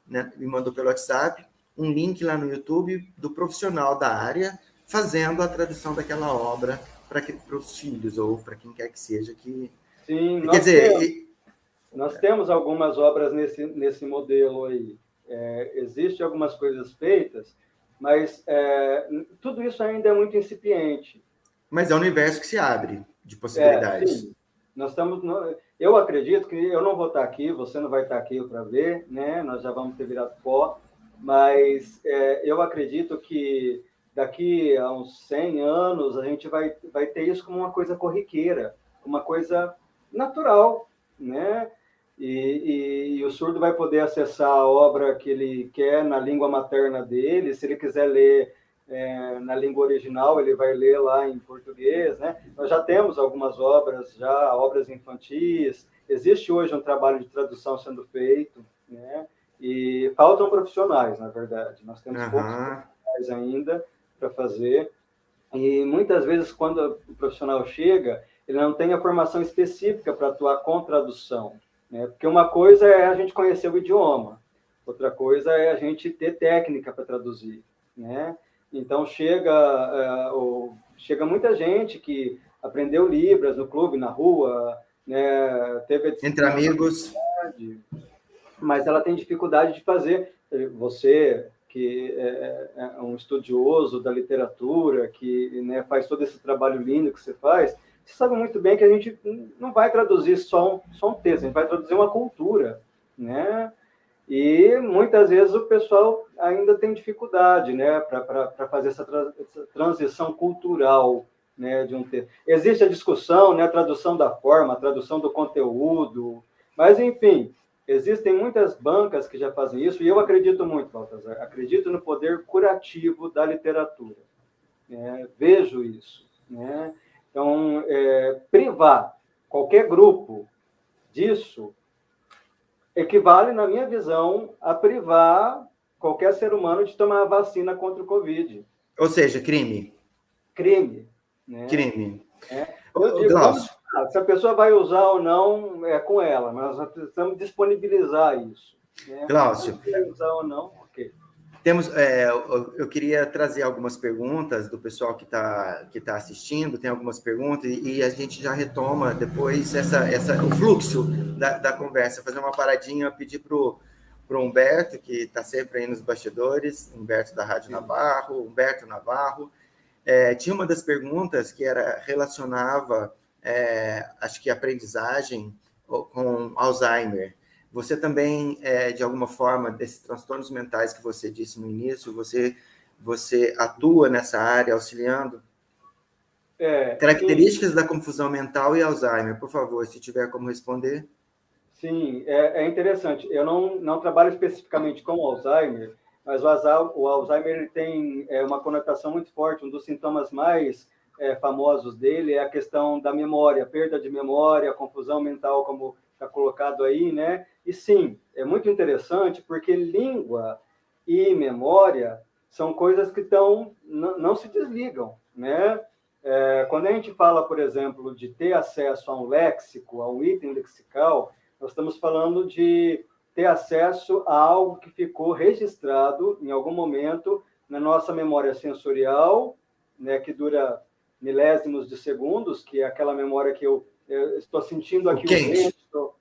S1: né? Me mandou pelo WhatsApp, um link lá no YouTube do profissional da área fazendo a tradução daquela obra para os filhos ou para quem quer que seja que...
S2: Sim, quer dizer, nós temos algumas obras nesse modelo aí. Existem algumas coisas feitas, mas tudo isso ainda é muito incipiente.
S1: Mas é um universo que se abre de possibilidades.
S2: Sim. Eu acredito que eu não vou estar aqui, você não vai estar aqui para ver, né? Nós já vamos ter virado pó, mas eu acredito que daqui a uns 100 anos a gente vai ter isso como uma coisa corriqueira, uma coisa natural, né? E o surdo vai poder acessar a obra que ele quer na língua materna dele, se ele quiser ler na língua original, ele vai ler lá em português, né? Nós já temos algumas obras, obras infantis, existe hoje um trabalho de tradução sendo feito, né? E faltam profissionais, na verdade. Nós temos poucos profissionais ainda para fazer, e muitas vezes, quando o profissional chega, ele não tem a formação específica para atuar com tradução, né? Porque uma coisa é a gente conhecer o idioma, outra coisa é a gente ter técnica para traduzir, né? Então, chega muita gente que aprendeu Libras no clube, na rua, né? Teve
S1: entre amigos,
S2: mas ela tem dificuldade de fazer. Você, que é um estudioso da literatura, que, né, faz todo esse trabalho lindo que você faz, você sabe muito bem que a gente não vai traduzir só um texto, a gente vai traduzir uma cultura, né? E muitas vezes o pessoal ainda tem dificuldade, né, para fazer essa transição cultural, né, de um texto. Existe a discussão, né, a tradução da forma, a tradução do conteúdo, mas, enfim, existem muitas bancas que já fazem isso, e eu acredito muito, Baltazar, acredito no poder curativo da literatura. Vejo isso, né? Então, privar qualquer grupo disso equivale, na minha visão, a privar qualquer ser humano de tomar a vacina contra o Covid.
S1: Ou seja, crime.
S2: Crime. Né?
S1: Crime.
S2: Eu digo, se a pessoa vai usar ou não, é com ela, mas nós precisamos disponibilizar isso. Né?
S1: Glaucio,
S2: se vai usar ou não, ok.
S1: Eu queria trazer algumas perguntas do pessoal que tá assistindo, tem algumas perguntas, e a gente já retoma depois o fluxo da conversa, fazer uma paradinha, pedir para o Humberto, que está sempre aí nos bastidores, Humberto da Rádio Navarro, Humberto Navarro. Tinha uma das perguntas que relacionava, acho que aprendizagem com Alzheimer. Você também, de alguma forma, desses transtornos mentais que você disse no início, você atua nessa área, auxiliando? Características da confusão mental e Alzheimer, por favor, se tiver como responder.
S2: Sim, é interessante. Eu não trabalho especificamente com Alzheimer, mas o Alzheimer ele tem uma conotação muito forte. Um dos sintomas mais famosos dele é a questão da memória, perda de memória, confusão mental, como está colocado aí, né? E sim, é muito interessante porque língua e memória são coisas que não se desligam, né? Quando a gente fala, por exemplo, de ter acesso a um léxico, a um item lexical, nós estamos falando de ter acesso a algo que ficou registrado em algum momento na nossa memória sensorial, né, que dura milésimos de segundos, que é aquela memória que eu estou sentindo aqui o vento,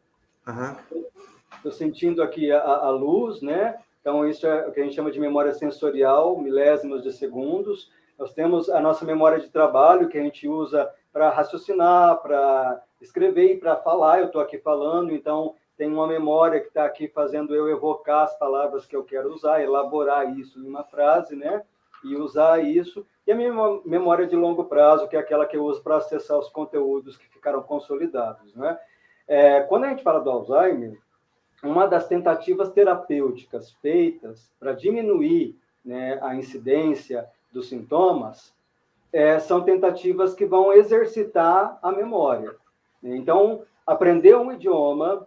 S2: estou sentindo aqui a luz, né? Então, isso é o que a gente chama de memória sensorial, milésimos de segundos. Nós temos a nossa memória de trabalho, que a gente usa para raciocinar, para escrever e para falar. Eu estou aqui falando, então tem uma memória que está aqui fazendo eu evocar as palavras que eu quero usar, elaborar isso em uma frase, né? E usar isso. E a minha memória de longo prazo, que é aquela que eu uso para acessar os conteúdos que ficaram consolidados, né? Quando a gente fala do Alzheimer, uma das tentativas terapêuticas feitas para diminuir né, a incidência dos sintomas, são tentativas que vão exercitar a memória. Então, aprender um idioma,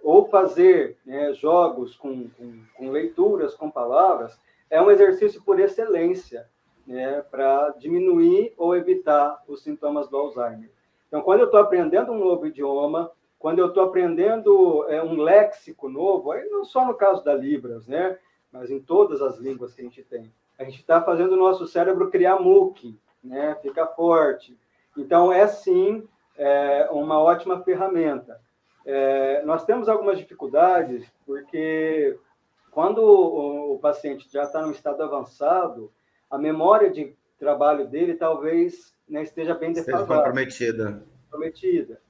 S2: ou fazer, né, jogos com leituras, com palavras, é um exercício por excelência, né, para diminuir ou evitar os sintomas do Alzheimer. Então, quando eu estou aprendendo um novo idioma, quando eu estou aprendendo um léxico novo, aí não só no caso da Libras, né, mas em todas as línguas que a gente tem, a gente está fazendo o nosso cérebro criar muque, né, ficar forte. Então, sim, uma ótima ferramenta. Nós temos algumas dificuldades, porque quando o paciente já está num estado avançado, a memória de trabalho dele talvez, né, esteja bem defasada. Comprometida.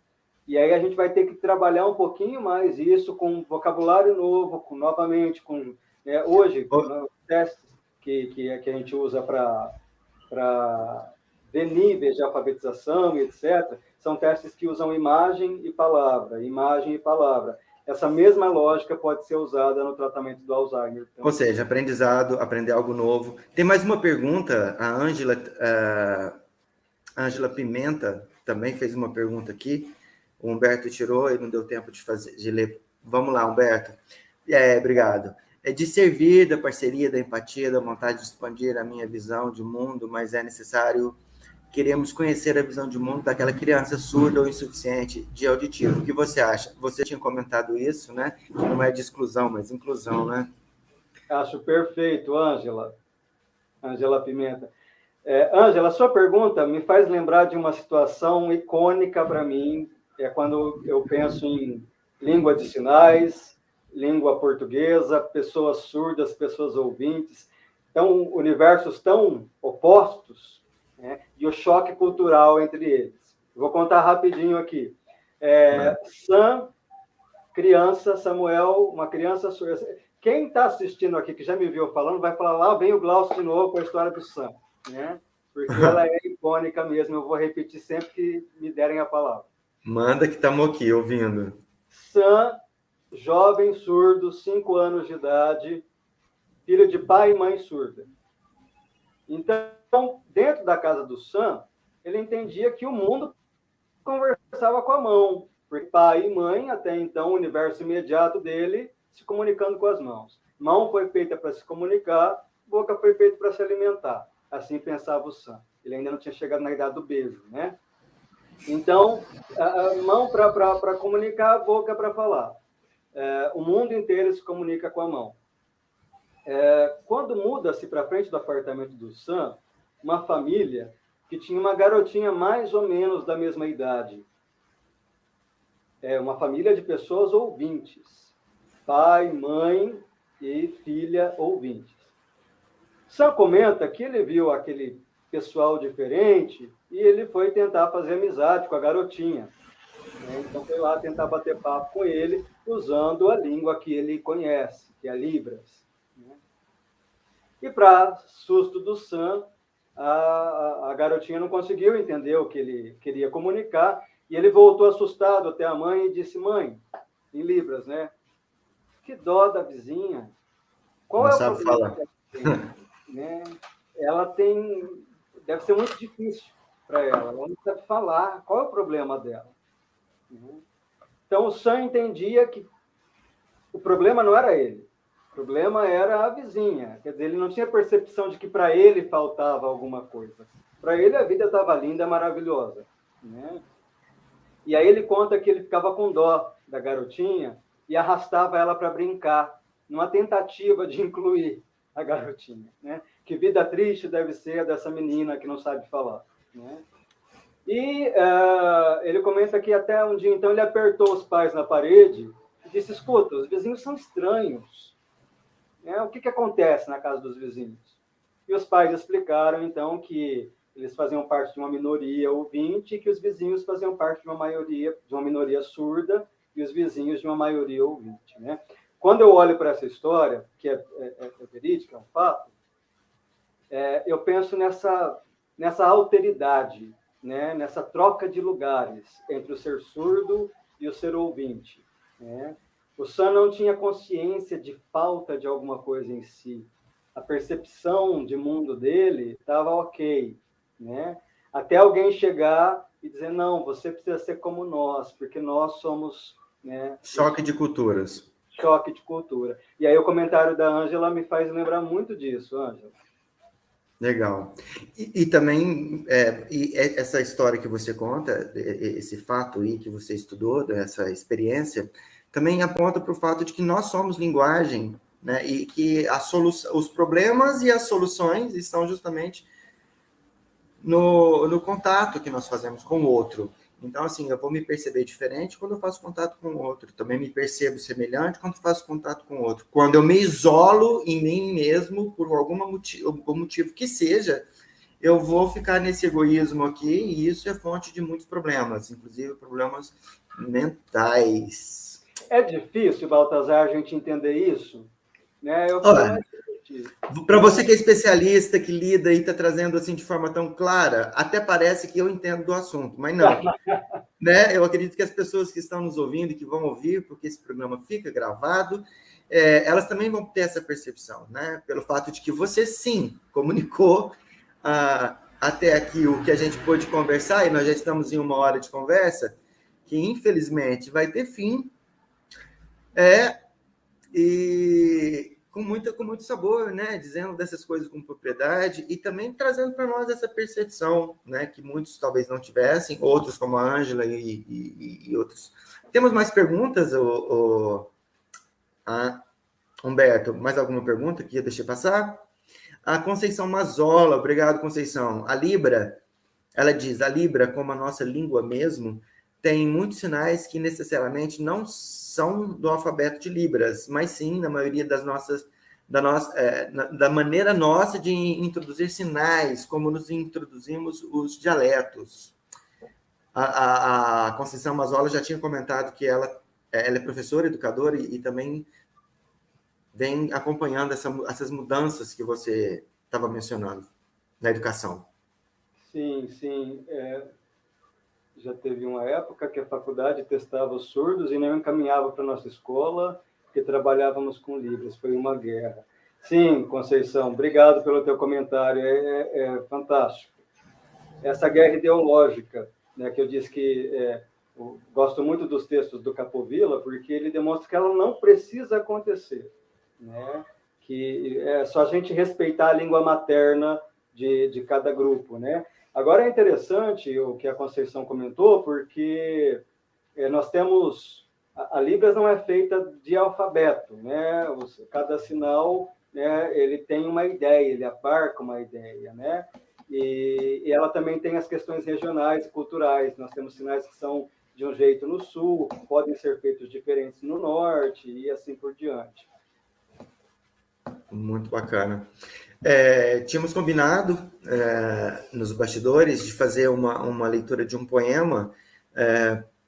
S2: E aí a gente vai ter que trabalhar um pouquinho mais isso com vocabulário novo, novamente, hoje, com testes que a gente usa para ver níveis de alfabetização, etc., são testes que usam imagem e palavra. Essa mesma lógica pode ser usada no tratamento do Alzheimer.
S1: Então, ou seja, aprendizado, aprender algo novo. Tem mais uma pergunta, a Ângela Pimenta também fez uma pergunta aqui, o Humberto tirou e não deu tempo de ler. Vamos lá, Humberto. Obrigado. De servir, da parceria, da empatia, da vontade de expandir a minha visão de mundo, mas é necessário, queremos conhecer a visão de mundo daquela criança surda ou insuficiente de auditivo. O que você acha? Você tinha comentado isso, né? Que não é de exclusão, mas inclusão, né?
S2: Acho perfeito, Ângela. Ângela Pimenta. Ângela, sua pergunta me faz lembrar de uma situação icônica para mim, quando eu penso em língua de sinais, língua portuguesa, pessoas surdas, pessoas ouvintes. Então, universos tão opostos, né, e o choque cultural entre eles. Vou contar rapidinho aqui. Criança, Samuel, uma criança surda. Quem está assistindo aqui, que já me viu falando, vai falar, lá vem o Glaucio de novo com a história do Sam, né? Porque ela é icônica mesmo, eu vou repetir sempre que me derem a palavra.
S1: Manda que estamos aqui, ouvindo.
S2: Sam, jovem surdo, 5 anos de idade, filho de pai e mãe surda. Então, dentro da casa do Sam, ele entendia que o mundo conversava com a mão, porque pai e mãe, até então, o universo imediato dele, se comunicando com as mãos. Mão foi feita para se comunicar, boca foi feita para se alimentar. Assim pensava o Sam. Ele ainda não tinha chegado na idade do beijo, né? Então, a mão para comunicar, a boca para falar. O mundo inteiro se comunica com a mão. Quando muda-se para frente do apartamento do Sam, uma família que tinha uma garotinha mais ou menos da mesma idade. Uma família de pessoas ouvintes. Pai, mãe e filha ouvintes. Sam comenta que ele viu aquele pessoal diferente e ele foi tentar fazer amizade com a garotinha. Então, foi lá tentar bater papo com ele, usando a língua que ele conhece, que é Libras. E, para susto do Sam, a garotinha não conseguiu entender o que ele queria comunicar, e ele voltou assustado até a mãe e disse, mãe, em Libras, né? Que dó da vizinha. Qual é o problema que ela tem? Né? Ela tem... Deve ser muito difícil para ela. Ela não sabe falar. Qual é o problema dela? Então, o Sam entendia que o problema não era ele. O problema era a vizinha. Quer dizer, ele não tinha percepção de que para ele faltava alguma coisa. Para ele, a vida estava linda, maravilhosa. Né? E aí ele conta que ele ficava com dó da garotinha e arrastava ela para brincar, numa tentativa de incluir a garotinha. Né? Que vida triste deve ser dessa menina que não sabe falar. Né? E ele comenta que até um dia, então, ele apertou os pais na parede e disse, escuta, os vizinhos são estranhos. O que acontece na casa dos vizinhos? E os pais explicaram, então, que eles faziam parte de uma minoria ouvinte e que os vizinhos faziam parte de uma minoria surda e os vizinhos de uma maioria ouvinte. Né? Quando eu olho para essa história, que é verídica, é um fato, eu penso nessa alteridade, né? Nessa troca de lugares entre o ser surdo e o ser ouvinte. Né? O Sam não tinha consciência de falta de alguma coisa em si. A percepção de mundo dele estava ok, né? Até alguém chegar e dizer, não, você precisa ser como nós, porque nós somos... Né,
S1: Choque de culturas.
S2: Choque de cultura. E aí o comentário da Ângela me faz lembrar muito disso, Ângela.
S1: Legal. E também, essa história que você conta, esse fato aí que você estudou, dessa experiência, também aponta para o fato de que nós somos linguagem, né? E que os problemas e as soluções estão justamente no contato que nós fazemos com o outro. Então, assim, eu vou me perceber diferente quando eu faço contato com o outro. Também me percebo semelhante quando faço contato com o outro. Quando eu me isolo em mim mesmo, por algum motivo que seja, eu vou ficar nesse egoísmo aqui, e isso é fonte de muitos problemas, inclusive problemas mentais.
S2: É difícil, Baltazar, a gente entender isso? Né?
S1: Para você que é especialista, que lida e está trazendo assim de forma tão clara, até parece que eu entendo do assunto, mas não. Né? Eu acredito que as pessoas que estão nos ouvindo e que vão ouvir, porque esse programa fica gravado, elas também vão ter essa percepção, né? Pelo fato de que você, sim, comunicou até aqui o que a gente pôde conversar, e nós já estamos em 1 hora de conversa, que infelizmente vai ter fim, e com muito sabor, né? Dizendo dessas coisas com propriedade e também trazendo para nós essa percepção, né? Que muitos talvez não tivessem, outros como a Ângela e outros. Temos mais perguntas, Humberto? Mais alguma pergunta que eu deixei passar? A Conceição Mazola, obrigado, Conceição. A Libra, ela diz, a Libra, como a nossa língua mesmo, tem muitos sinais que necessariamente não são do alfabeto de Libras, mas sim, na maioria da maneira nossa de introduzir sinais, como nos introduzimos os dialetos. A Conceição Mazola já tinha comentado que ela é professora, educadora, e também vem acompanhando essas mudanças que você estava mencionando na educação.
S2: Sim, sim. Já teve uma época que a faculdade testava os surdos e não encaminhava para a nossa escola, porque trabalhávamos com Libras. Foi uma guerra. Sim, Conceição, obrigado pelo teu comentário. É fantástico. Essa guerra ideológica, né, que eu disse que gosto muito dos textos do Capovilla, porque ele demonstra que ela não precisa acontecer, né? Que é só a gente respeitar a língua materna de cada grupo, né? Agora é interessante o que a Conceição comentou, porque nós temos... A Libras não é feita de alfabeto, né? Cada sinal, né, ele tem uma ideia, ele abarca uma ideia, né? E ela também tem as questões regionais e culturais. Nós temos sinais que são de um jeito no sul, que podem ser feitos diferentes no norte, e assim por diante.
S1: Muito bacana. Tínhamos combinado nos bastidores de fazer uma leitura de um poema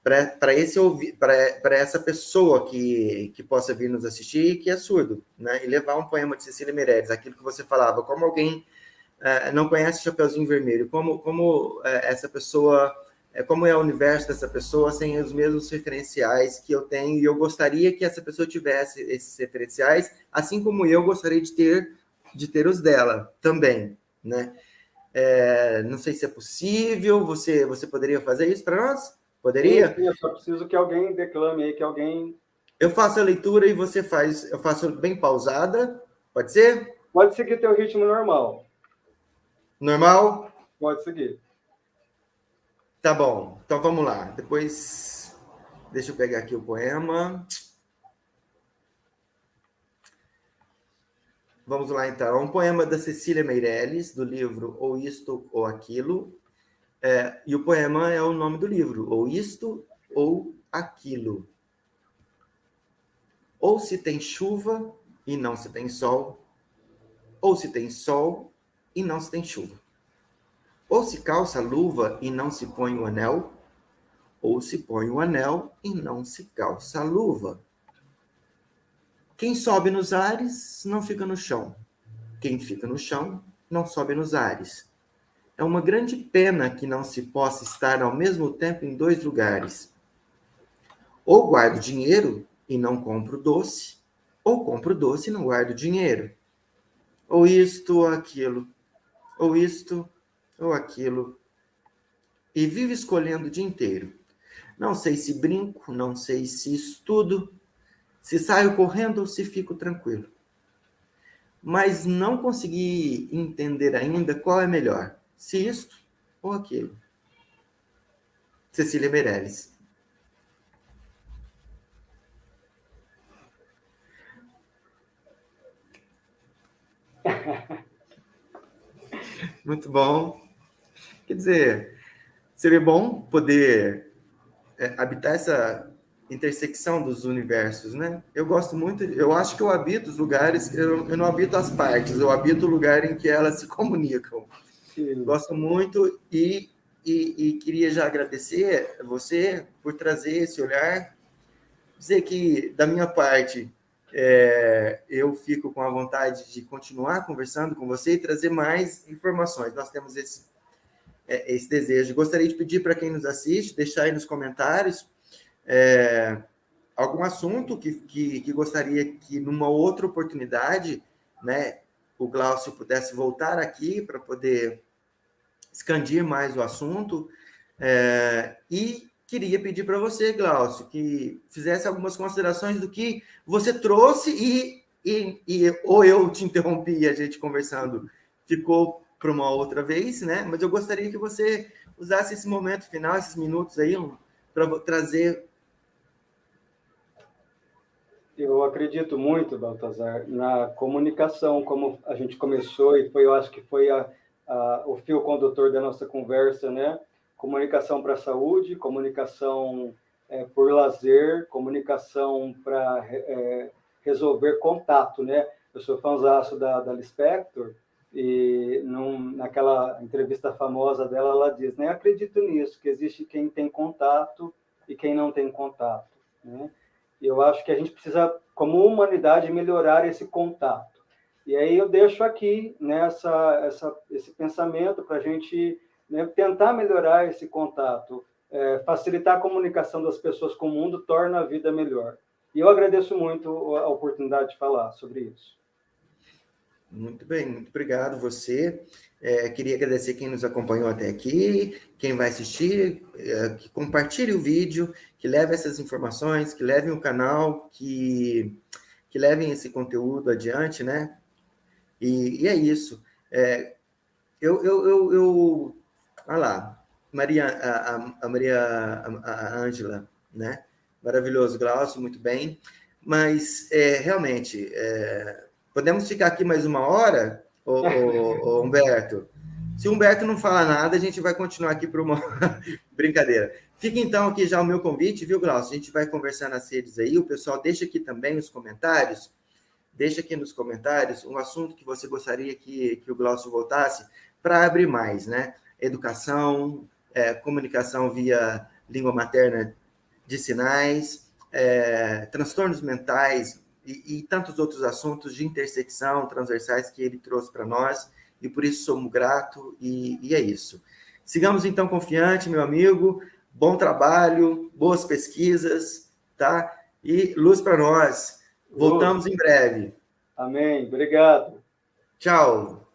S1: para essa pessoa que possa vir nos assistir e que é surdo, né? E levar um poema de Cecília Meirelles, aquilo que você falava, como alguém não conhece Chapeuzinho Vermelho, como essa pessoa, como é o universo dessa pessoa sem os mesmos referenciais que eu tenho, e eu gostaria que essa pessoa tivesse esses referenciais, assim como eu gostaria de ter os dela também, né? Não sei se é possível, você poderia fazer isso para nós? Poderia?
S2: Sim, eu só preciso que alguém declame aí, que alguém...
S1: Eu faço a leitura e você faz, eu faço bem pausada, pode ser?
S2: Pode seguir teu ritmo normal.
S1: Normal?
S2: Pode seguir.
S1: Tá bom, então vamos lá. Depois, deixa eu pegar aqui o poema. Vamos lá, então. É um poema da Cecília Meirelles, do livro Ou Isto ou Aquilo. E o poema é o nome do livro, Ou Isto ou Aquilo. Ou se tem chuva e não se tem sol, ou se tem sol e não se tem chuva. Ou se calça a luva e não se põe o anel, ou se põe o anel e não se calça a luva. Quem sobe nos ares não fica no chão. Quem fica no chão não sobe nos ares. É uma grande pena que não se possa estar ao mesmo tempo em 2 lugares. Ou guardo dinheiro e não compro doce, ou compro doce e não guardo dinheiro. Ou isto ou aquilo, ou isto ou aquilo. E vivo escolhendo o dia inteiro. Não sei se brinco, não sei se estudo, se saio correndo ou se fico tranquilo. Mas não consegui entender ainda qual é melhor, se isto ou aquilo. Cecília Meirelles. Muito bom. Quer dizer, seria bom poder habitar essa intersecção dos universos, né? Eu gosto muito, eu acho que eu habito os lugares, eu não habito as partes, eu habito o lugar em que elas se comunicam. Sim. Gosto muito e queria já agradecer a você por trazer esse olhar, dizer que, da minha parte, eu fico com a vontade de continuar conversando com você e trazer mais informações. Nós temos esse desejo. Gostaria de pedir para quem nos assiste, deixar aí nos comentários algum assunto que gostaria que, numa outra oportunidade, né, o Glaucio pudesse voltar aqui para poder expandir mais o assunto. E queria pedir para você, Glaucio, que fizesse algumas considerações do que você trouxe ou eu te interrompi e a gente conversando ficou para uma outra vez, né? Mas eu gostaria que você usasse esse momento final, esses minutos aí, para trazer.
S2: Eu acredito muito, Baltazar, na comunicação, como a gente começou, e eu acho que foi o fio condutor da nossa conversa, né? Comunicação para a saúde, comunicação por lazer, comunicação para resolver contato, né? Eu sou fãzaço da Lispector, e naquela entrevista famosa dela, ela diz, né? Acredito nisso, que existe quem tem contato e quem não tem contato, né? Eu acho que a gente precisa, como humanidade, melhorar esse contato. E aí eu deixo aqui, né, esse pensamento para a gente, né, tentar melhorar esse contato. Facilitar a comunicação das pessoas com o mundo torna a vida melhor. E eu agradeço muito a oportunidade de falar sobre isso.
S1: Muito bem, muito obrigado você. Queria agradecer quem nos acompanhou até aqui, quem vai assistir, que compartilhe o vídeo, que leve essas informações, que levem o canal, que levem esse conteúdo adiante, né? E é isso. Olha lá, a Ângela, né? Maravilhoso, Glaucio, muito bem. Mas, realmente, podemos ficar aqui mais uma hora, ô Humberto? Se o Humberto não falar nada, a gente vai continuar aqui por uma brincadeira. Fica então aqui já o meu convite, viu, Glaucio? A gente vai conversar nas redes aí, o pessoal deixa aqui também os comentários, deixa aqui nos comentários um assunto que você gostaria que o Glaucio voltasse para abrir mais, né? Educação, comunicação via língua materna de sinais, transtornos mentais, e tantos outros assuntos de intersecção, transversais que ele trouxe para nós, e por isso somos gratos, e é isso. Sigamos, então, confiante, meu amigo, bom trabalho, boas pesquisas, tá? E luz para nós. Voltamos em breve.
S2: Amém. Obrigado.
S1: Tchau.